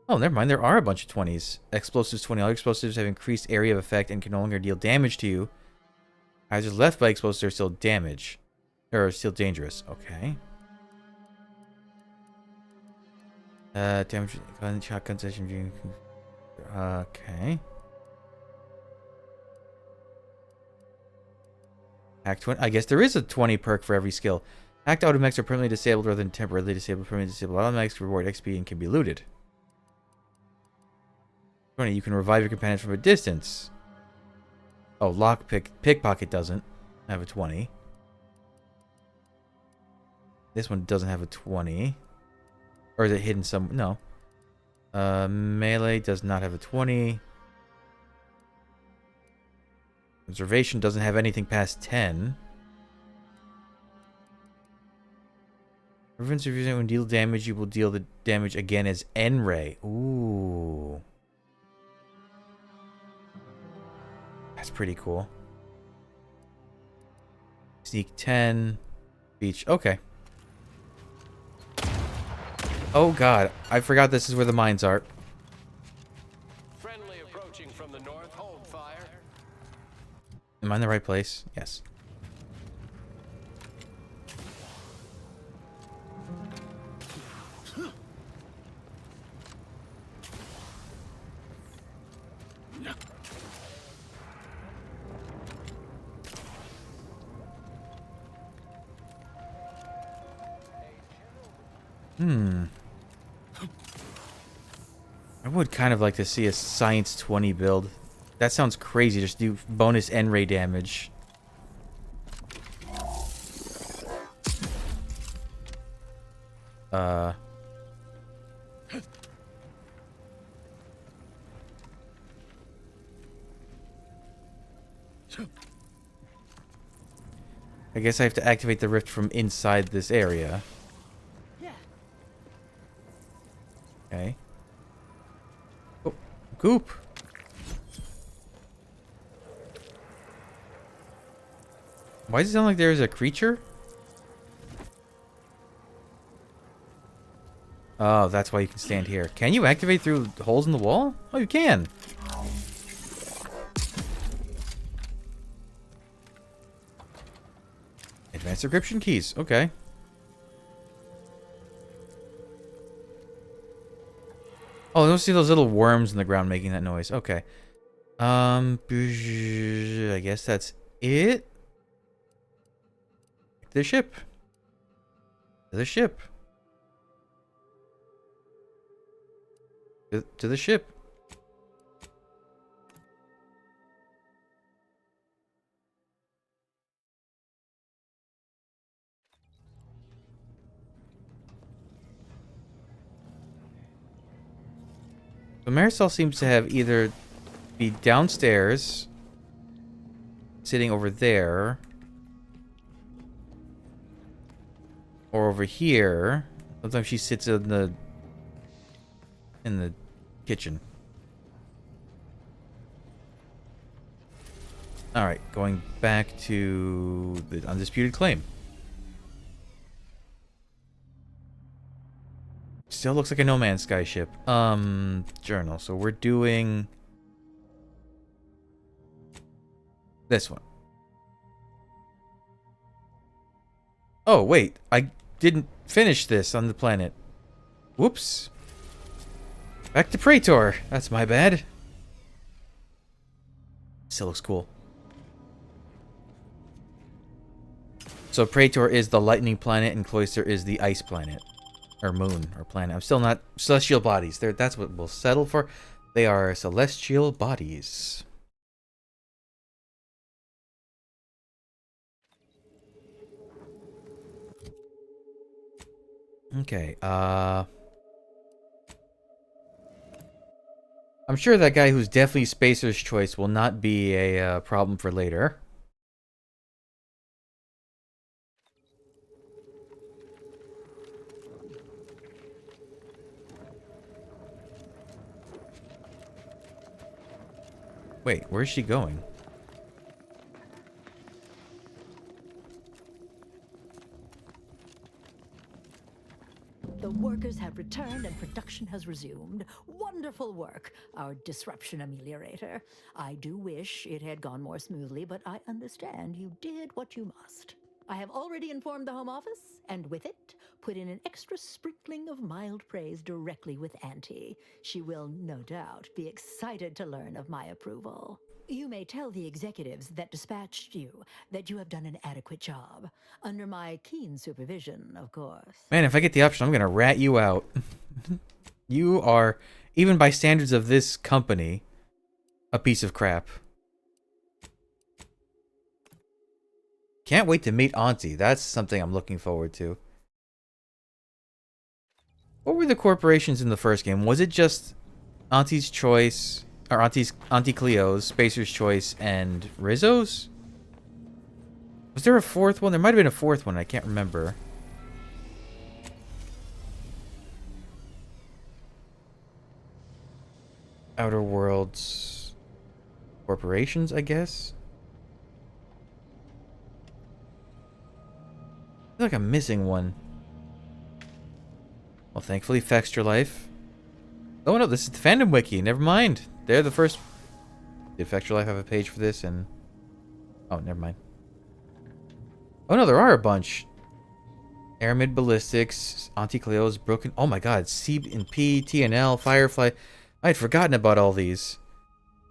Oh, never mind. There are a bunch of 20s. Explosives 20. All explosives have increased area of effect and can no longer deal damage to you. Hazards left by explosives are still damage. Or still dangerous. Okay. Damage shotgun session. Okay. Hack 20. I guess there is a 20 perk for every skill. Hacked automechs are permanently disabled rather than temporarily disabled. Permanently disabled automechs reward XP and can be looted. 20. You can revive your companions from a distance. Oh, pickpocket doesn't have a 20. This one doesn't have a 20. Or is it hidden some? No. Melee does not have a 20. Observation doesn't have anything past 10. Reference if when deal damage, you will deal the damage again as N-Ray. Ooh. That's pretty cool. Sneak 10. Beach. Okay. Oh god, I forgot this is where the mines are. Friendly approaching from the north. Hold fire. Am I in the right place? Yes. I would kind of like to see a Science 20 build. That sounds crazy. Just do bonus N-Ray damage. I guess I have to activate the rift from inside this area. Okay. Oh, goop. Why does it sound like there's a creature? Oh, that's why you can stand here. Can you activate through holes in the wall? Oh, you can. Advanced encryption keys. Okay. Oh, don't see those little worms in the ground making that noise. Okay. I guess that's it. The ship. The ship. To the ship. So Marisol seems to have either be downstairs, sitting over there, or over here. Sometimes she sits in the kitchen. All right, going back to the undisputed claim. Still looks like a No Man's Sky ship. Journal. So we're doing this one. Oh, wait. I didn't finish this on the planet. Whoops. Back to Praetor. That's my bad. Still looks cool. So Praetor is the lightning planet and Cloister is the ice planet. Or moon, or planet. I'm still not... Celestial bodies. That's what we'll settle for. They are celestial bodies. Okay, I'm sure that guy who's definitely Spacer's choice will not be a problem for later. Wait, where's she going? The workers have returned and production has resumed. Wonderful work, our disruption ameliorator. I do wish it had gone more smoothly, but I understand you did what you must. I have already informed the Home Office, and with it, put in an extra sprinkling of mild praise directly with Auntie. She will, no doubt, be excited to learn of my approval. You may tell the executives that dispatched you that you have done an adequate job. Under my keen supervision, of course. Man, if I get the option, I'm gonna rat you out. You are, even by standards of this company, a piece of crap. Can't wait to meet Auntie. That's something I'm looking forward to. What were the corporations in the first game? Was it just Auntie's Choice, or Auntie Cleo's, Spacer's Choice, and Rizzo's? Was there a fourth one? There might have been a fourth one. I can't remember. Outer Worlds corporations, I guess. I feel like I'm missing one. Well, thankfully, Fextra Life. Oh no, this is the fandom wiki. Never mind. They're the first. Did Fextra Life have a page for this? And oh, never mind. Oh no, there are a bunch. Aramid Ballistics, Auntie Cleo's, Broken. Oh my God, C&P, TNL, Firefly. I had forgotten about all these.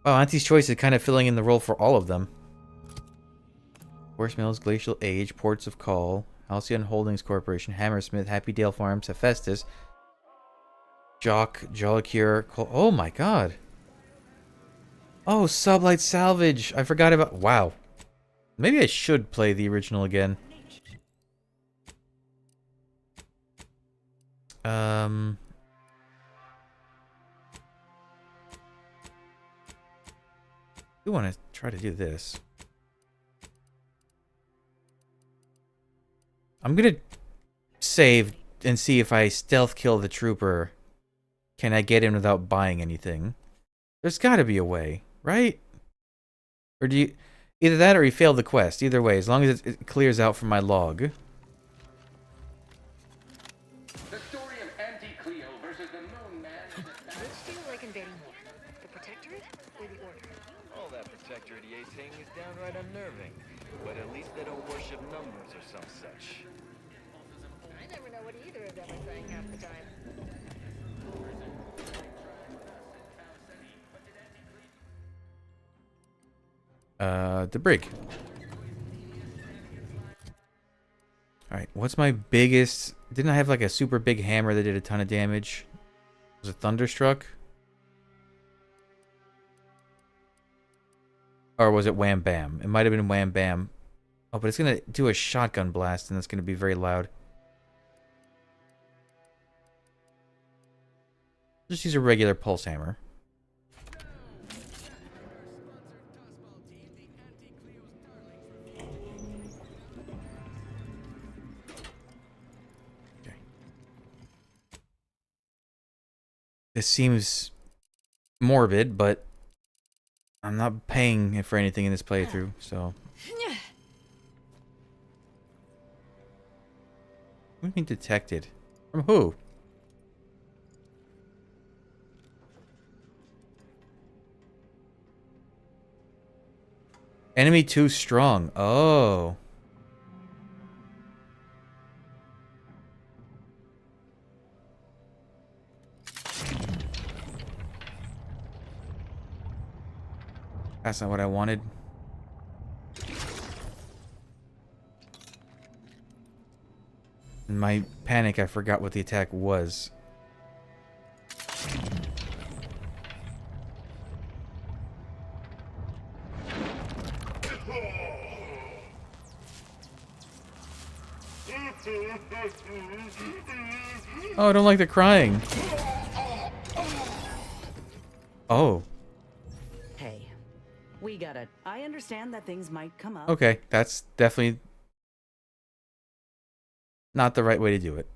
Oh, Auntie's Choice is kind of filling in the role for all of them. Forest Mills, Glacial Age, Ports of Call, Halcyon Holdings Corporation, Hammersmith, Happy Dale Farms, Hephaestus, Jock, Jolicure, oh my God. Oh, Sublight Salvage. I forgot about. Wow. Maybe I should play the original again. I want to try to do this. I'm gonna save and see if I stealth kill the trooper. Can I get in without buying anything? There's gotta be a way, right? Or do you... Either that or you failed the quest. Either way, as long as it clears out from my log. The story of Auntie Cleo versus the Moon Man. Which do you like invading more? The Protectorate or the Order? All that Protectorate EA thing is downright unnerving. But at least they don't worship numbers or some such. I never know what either of them are saying half the time. The brig. Alright, what's my biggest... Didn't I have like a super big hammer that did a ton of damage? Was it Thunderstruck? Or was it Wham Bam? It might have been Wham Bam. Oh, but it's going to do a shotgun blast, and that's going to be very loud. Just use a regular pulse hammer. Okay. This seems morbid, but I'm not paying for anything in this playthrough, so... What do you mean detected? From who? Enemy too strong. Oh. That's not what I wanted. In my panic, I forgot what the attack was. Oh, I don't like the crying. Oh. Hey, we gotta... I understand that things might come up. Okay, that's definitely not the right way to do it.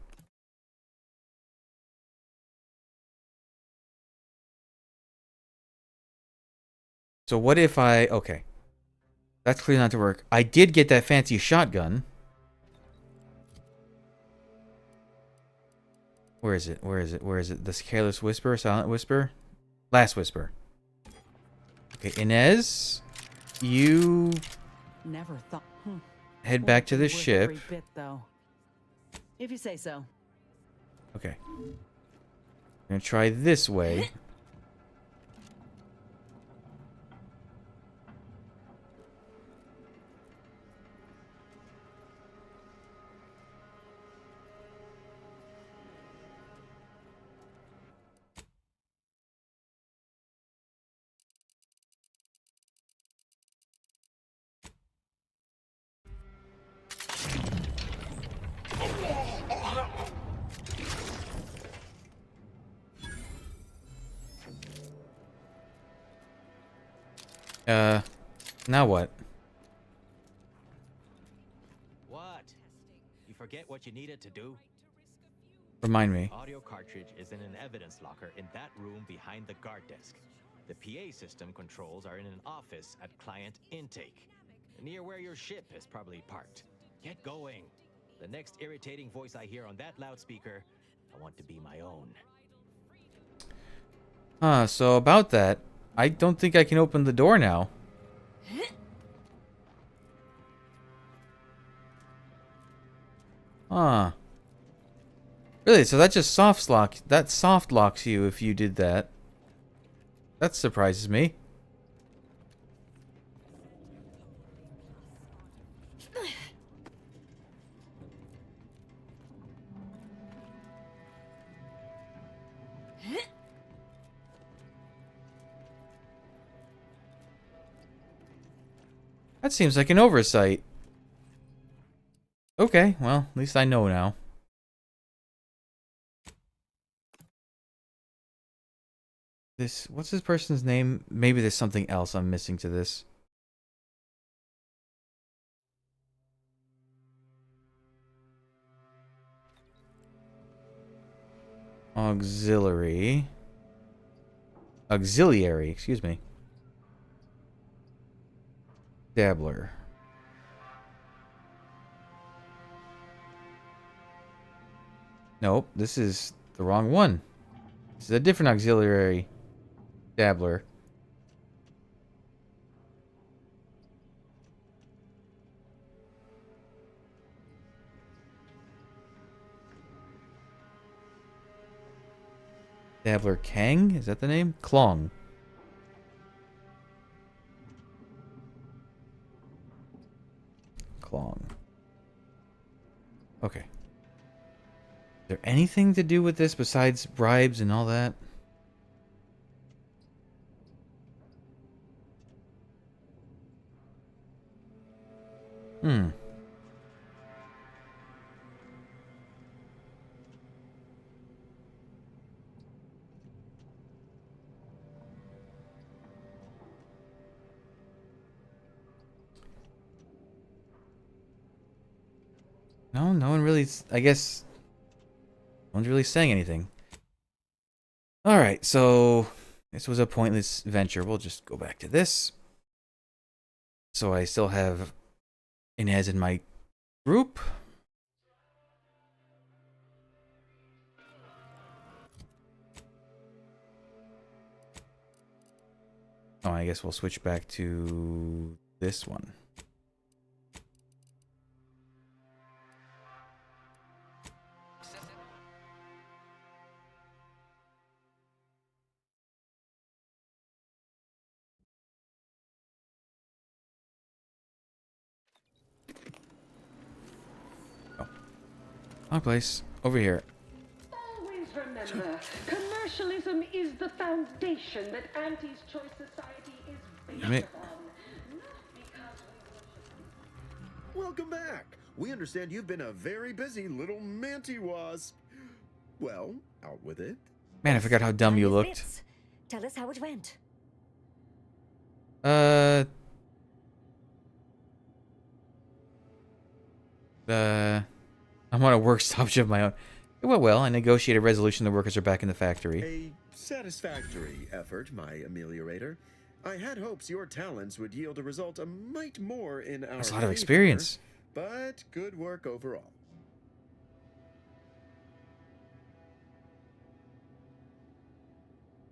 So what if I... Okay. That's clearly not to work. I did get that fancy shotgun. Where is it? Where is it? Where is it? The Careless Whisper? Silent Whisper? Last Whisper. Okay, Inez, you Never thought. head back to the Worth ship. every bit, though. If you say so. Okay. I'm gonna try this way. Now what? What? You forget what you needed to do? Remind me. Audio cartridge is in an evidence locker in that room behind the guard desk. The PA system controls are in an office at client intake, near where your ship is probably parked. Get going. The next irritating voice I hear on that loudspeaker, I want to be my own. So about that, I don't think I can open the door now. Really? So that just soft locks you if you did that. That surprises me. That seems like an oversight. Okay, well, at least I know now. What's this person's name? Maybe there's something else I'm missing to this. Auxiliary, excuse me. Dabbler. Nope, this is the wrong one. This is a different auxiliary dabbler. Dabbler Kang? Is that the name? Klong. Klong. Okay. Is there anything to do with this besides bribes and all that? No one really, I guess, no one's really saying anything. Alright, so this was a pointless venture. We'll just go back to this. So I still have Inez in my group. Oh, I guess we'll switch back to this one. Wrong place. Over here. Always remember, commercialism is the foundation that Auntie's Choice Society is based upon. Welcome back. We understand you've been a very busy little manty wasp. Well, out with it. Man, I forgot how dumb you looked. Tell us how it went. I'm on a work stoppage of my own. It went well. I negotiated a resolution. The workers are back in the factory. A satisfactory effort, my ameliorator. I had hopes your talents would yield a result a mite more in our That's a lot of favor, experience. But good work overall.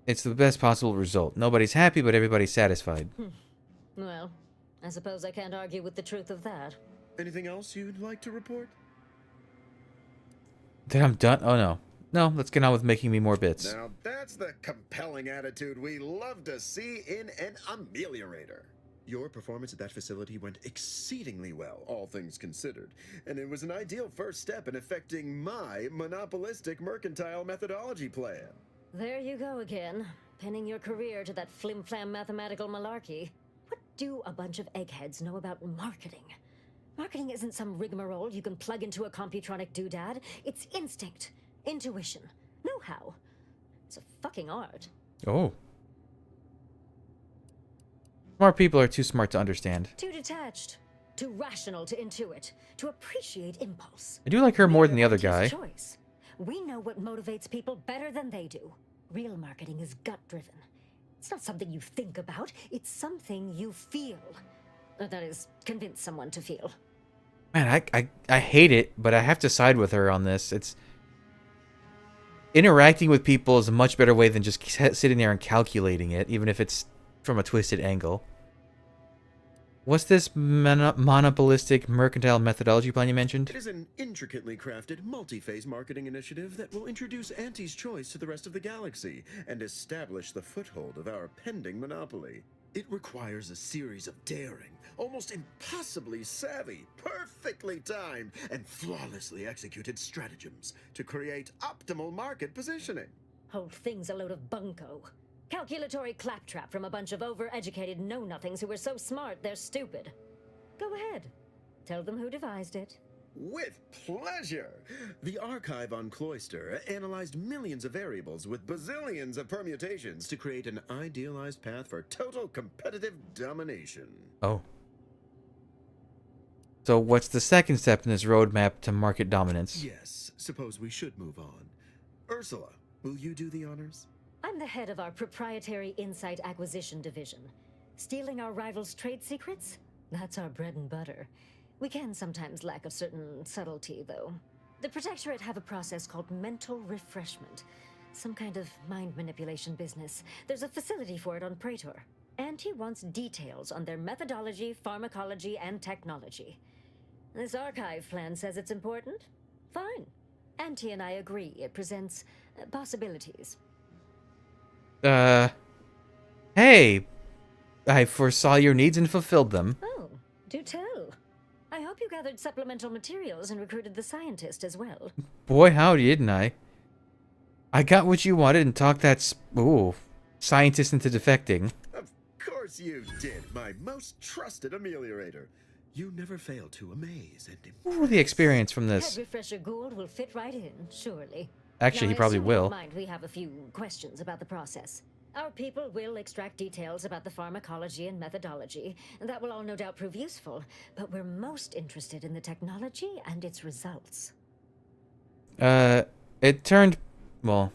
It's the best possible result. Nobody's happy, but everybody's satisfied. Well, I suppose I can't argue with the truth of that. Anything else you'd like to report? Then I'm done? Oh, no. No, let's get on with making me more bits. Now that's the compelling attitude we love to see in an ameliorator. Your performance at that facility went exceedingly well, all things considered, and it was an ideal first step in effecting my monopolistic mercantile methodology plan. There you go again, pinning your career to that flim-flam mathematical malarkey. What do a bunch of eggheads know about marketing? Marketing isn't some rigmarole you can plug into a computronic doodad. It's instinct, intuition, know-how. It's a fucking art. Oh. Smart people are too smart to understand. Too detached. Too rational to intuit. To appreciate impulse. I do like her more than the other guy. Choice. We know what motivates people better than they do. Real marketing is gut-driven. It's not something you think about. It's something you feel. That is, convince someone to feel. Man, I hate it, but I have to side with her on this. It's interacting with people is a much better way than just sitting there and calculating it, even if it's from a twisted angle. What's this monopolistic mercantile methodology plan you mentioned? It is an intricately crafted, multi-phase marketing initiative that will introduce Auntie's Choice to the rest of the galaxy and establish the foothold of our pending monopoly. It requires a series of daring, almost impossibly savvy, perfectly timed, and flawlessly executed stratagems to create optimal market positioning. Whole thing's a load of bunco. Calculatory claptrap from a bunch of over-educated know-nothings who are so smart they're stupid. Go ahead. Tell them who devised it. With pleasure! The archive on Cloister analyzed millions of variables with bazillions of permutations to create an idealized path for total competitive domination. Oh. So what's the second step in this roadmap to market dominance? Yes, suppose we should move on. Ursula, will you do the honors? I'm the head of our proprietary insight acquisition division. Stealing our rivals' trade secrets? That's our bread and butter. We can sometimes lack a certain subtlety, though. The Protectorate have a process called mental refreshment. Some kind of mind manipulation business. There's a facility for it on Praetor. Auntie wants details on their methodology, pharmacology, and technology. This archive plan says it's important? Fine. Auntie and I agree it presents possibilities. Hey! I foresaw your needs and fulfilled them. Oh, do tell. I hope you gathered supplemental materials and recruited the scientist as well. Boy, howdy, didn't I? I got what you wanted and talked that scientist into defecting. Of course you did, my most trusted ameliorator. You never fail to amaze and impress. Ooh, the experience from this. Head Refresher Gould will fit right in, surely. Actually, Now, he probably I assume you don't will. mind we have a few questions about the process. Our people will extract details about the pharmacology and methodology, and that will all no doubt prove useful, but we're most interested in the technology and its results. It turned, well...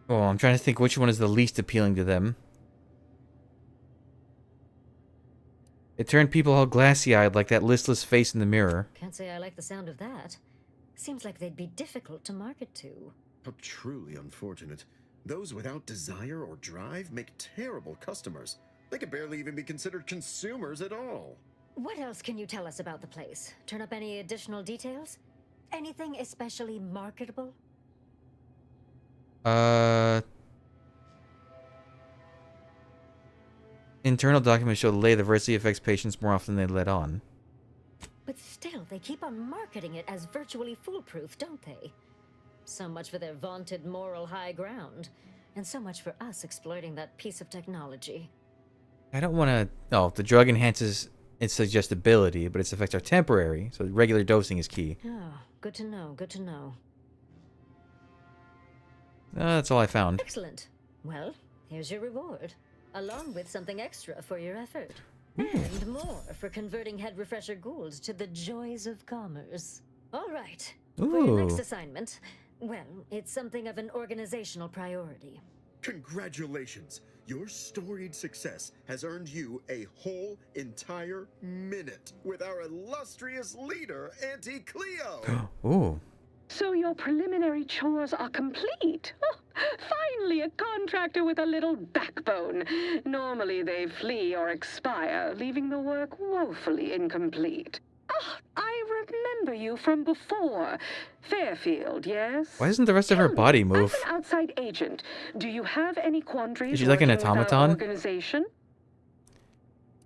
Oh, I'm trying to think which one is the least appealing to them. It turned people all glassy-eyed like that listless face in the mirror. Can't say I like the sound of that. Seems like they'd be difficult to market to. How truly unfortunate. Those without desire or drive make terrible customers. They could barely even be considered consumers at all. What else can you tell us about the place? Turn up any additional details? Anything especially marketable? Internal documents show the lay adversity affects patients more often than they let on. But still, they keep on marketing it as virtually foolproof, don't they? So much for their vaunted moral high ground, and so much for us exploiting that piece of technology. I don't want to... Oh, the drug enhances its suggestibility, but its effects are temporary, so regular dosing is key. Oh, good to know, good to know. That's all I found. Excellent. Well, here's your reward, along with something extra for your effort. And more for converting Head Refresher Gould to the joys of commerce. All right. For your next assignment, well, it's something of an organizational priority. Congratulations! Your storied success has earned you a whole entire minute with our illustrious leader, Auntie Cleo! Ooh. So your preliminary chores are complete. Oh, finally a contractor with a little backbone. Normally they flee or expire, leaving the work woefully incomplete. Ah, I remember you from before. Fairfield, yes? Why doesn't the rest of her body move? As an outside agent, do you have any quandaries? Is she like an working with our automaton? organization?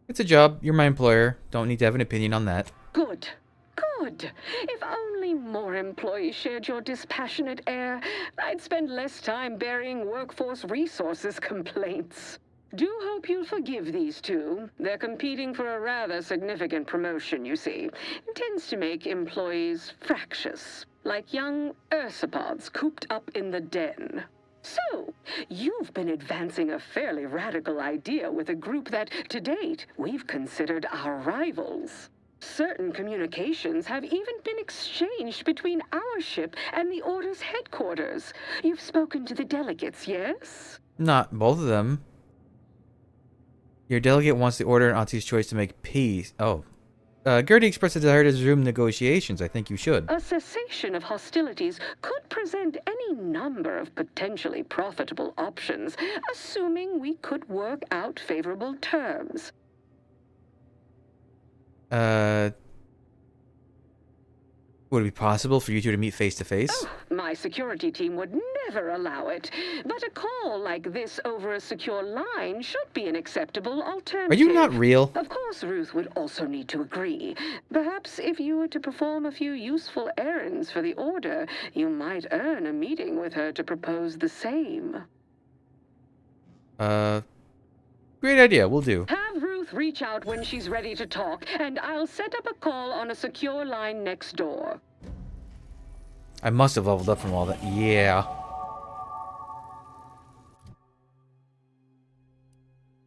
It's a job. You're my employer. Don't need to have an opinion on that. Good. Good. If only more employees shared your dispassionate air, I'd spend less time burying workforce resources complaints. Do hope you'll forgive these two. They're competing for a rather significant promotion, you see. It tends to make employees fractious. like young ursopods cooped up in the den. So, you've been advancing a fairly radical idea with a group that, to date, we've considered our rivals. Certain communications have even been exchanged between our ship and the Order's headquarters. You've spoken to the delegates, yes? Not both of them. Your delegate wants the Order and Auntie's choice to make peace. Oh. Gertie expressed a desire to resume negotiations. I think you should. A cessation of hostilities could present any number of potentially profitable options, assuming we could work out favorable terms. Would it be possible for you two to meet face to face? My security team would never allow it, but a call like this over a secure line should be an acceptable alternative. Are you not real? Of course, Ruth would also need to agree. Perhaps if you were to perform a few useful errands for the Order, you might earn a meeting with her to propose the same. Great idea. We'll do. Have Ruth reach out when she's ready to talk, and I'll set up a call on a secure line next door. I must have leveled up from all that. Yeah.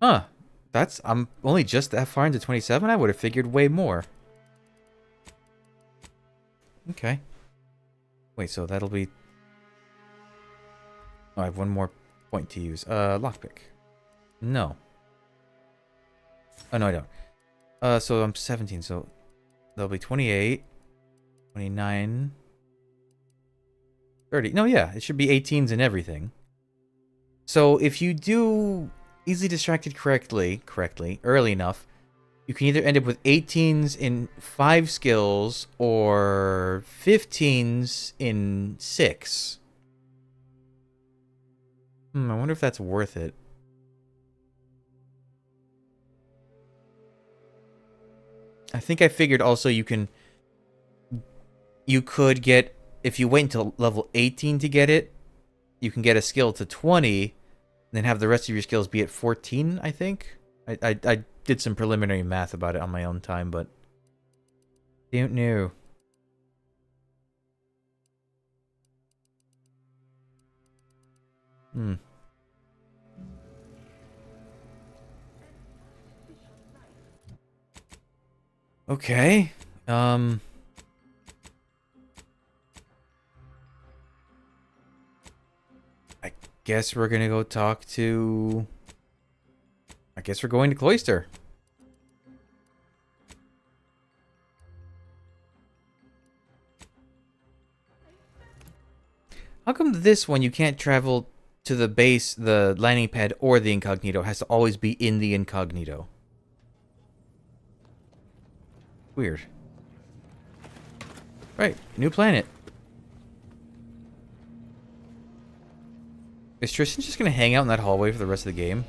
Huh. I'm only just that far into 27? I would have figured way more. Okay. Wait, so that'll be... Oh, I have one more point to use. Lockpick. No. Oh, no, I don't. So I'm 17, so that'll be 28, 29, 30. No, yeah, it should be 18s and everything. So if you do easily distracted correctly, early enough, you can either end up with 18s in 5 skills or 15s in 6. I wonder if that's worth it. I think I figured also you could get, if you wait until level 18 to get it, you can get a skill to 20, and then have the rest of your skills be at 14, I think. I did some preliminary math about it on my own time, but don't know. Okay. I guess we're gonna go talk to... I guess we're going to Cloister. How come this one you can't travel to the base, the landing pad, or the incognito? It has to always be in the incognito. Weird. Right, new planet. Is Tristan just gonna hang out in that hallway for the rest of the game?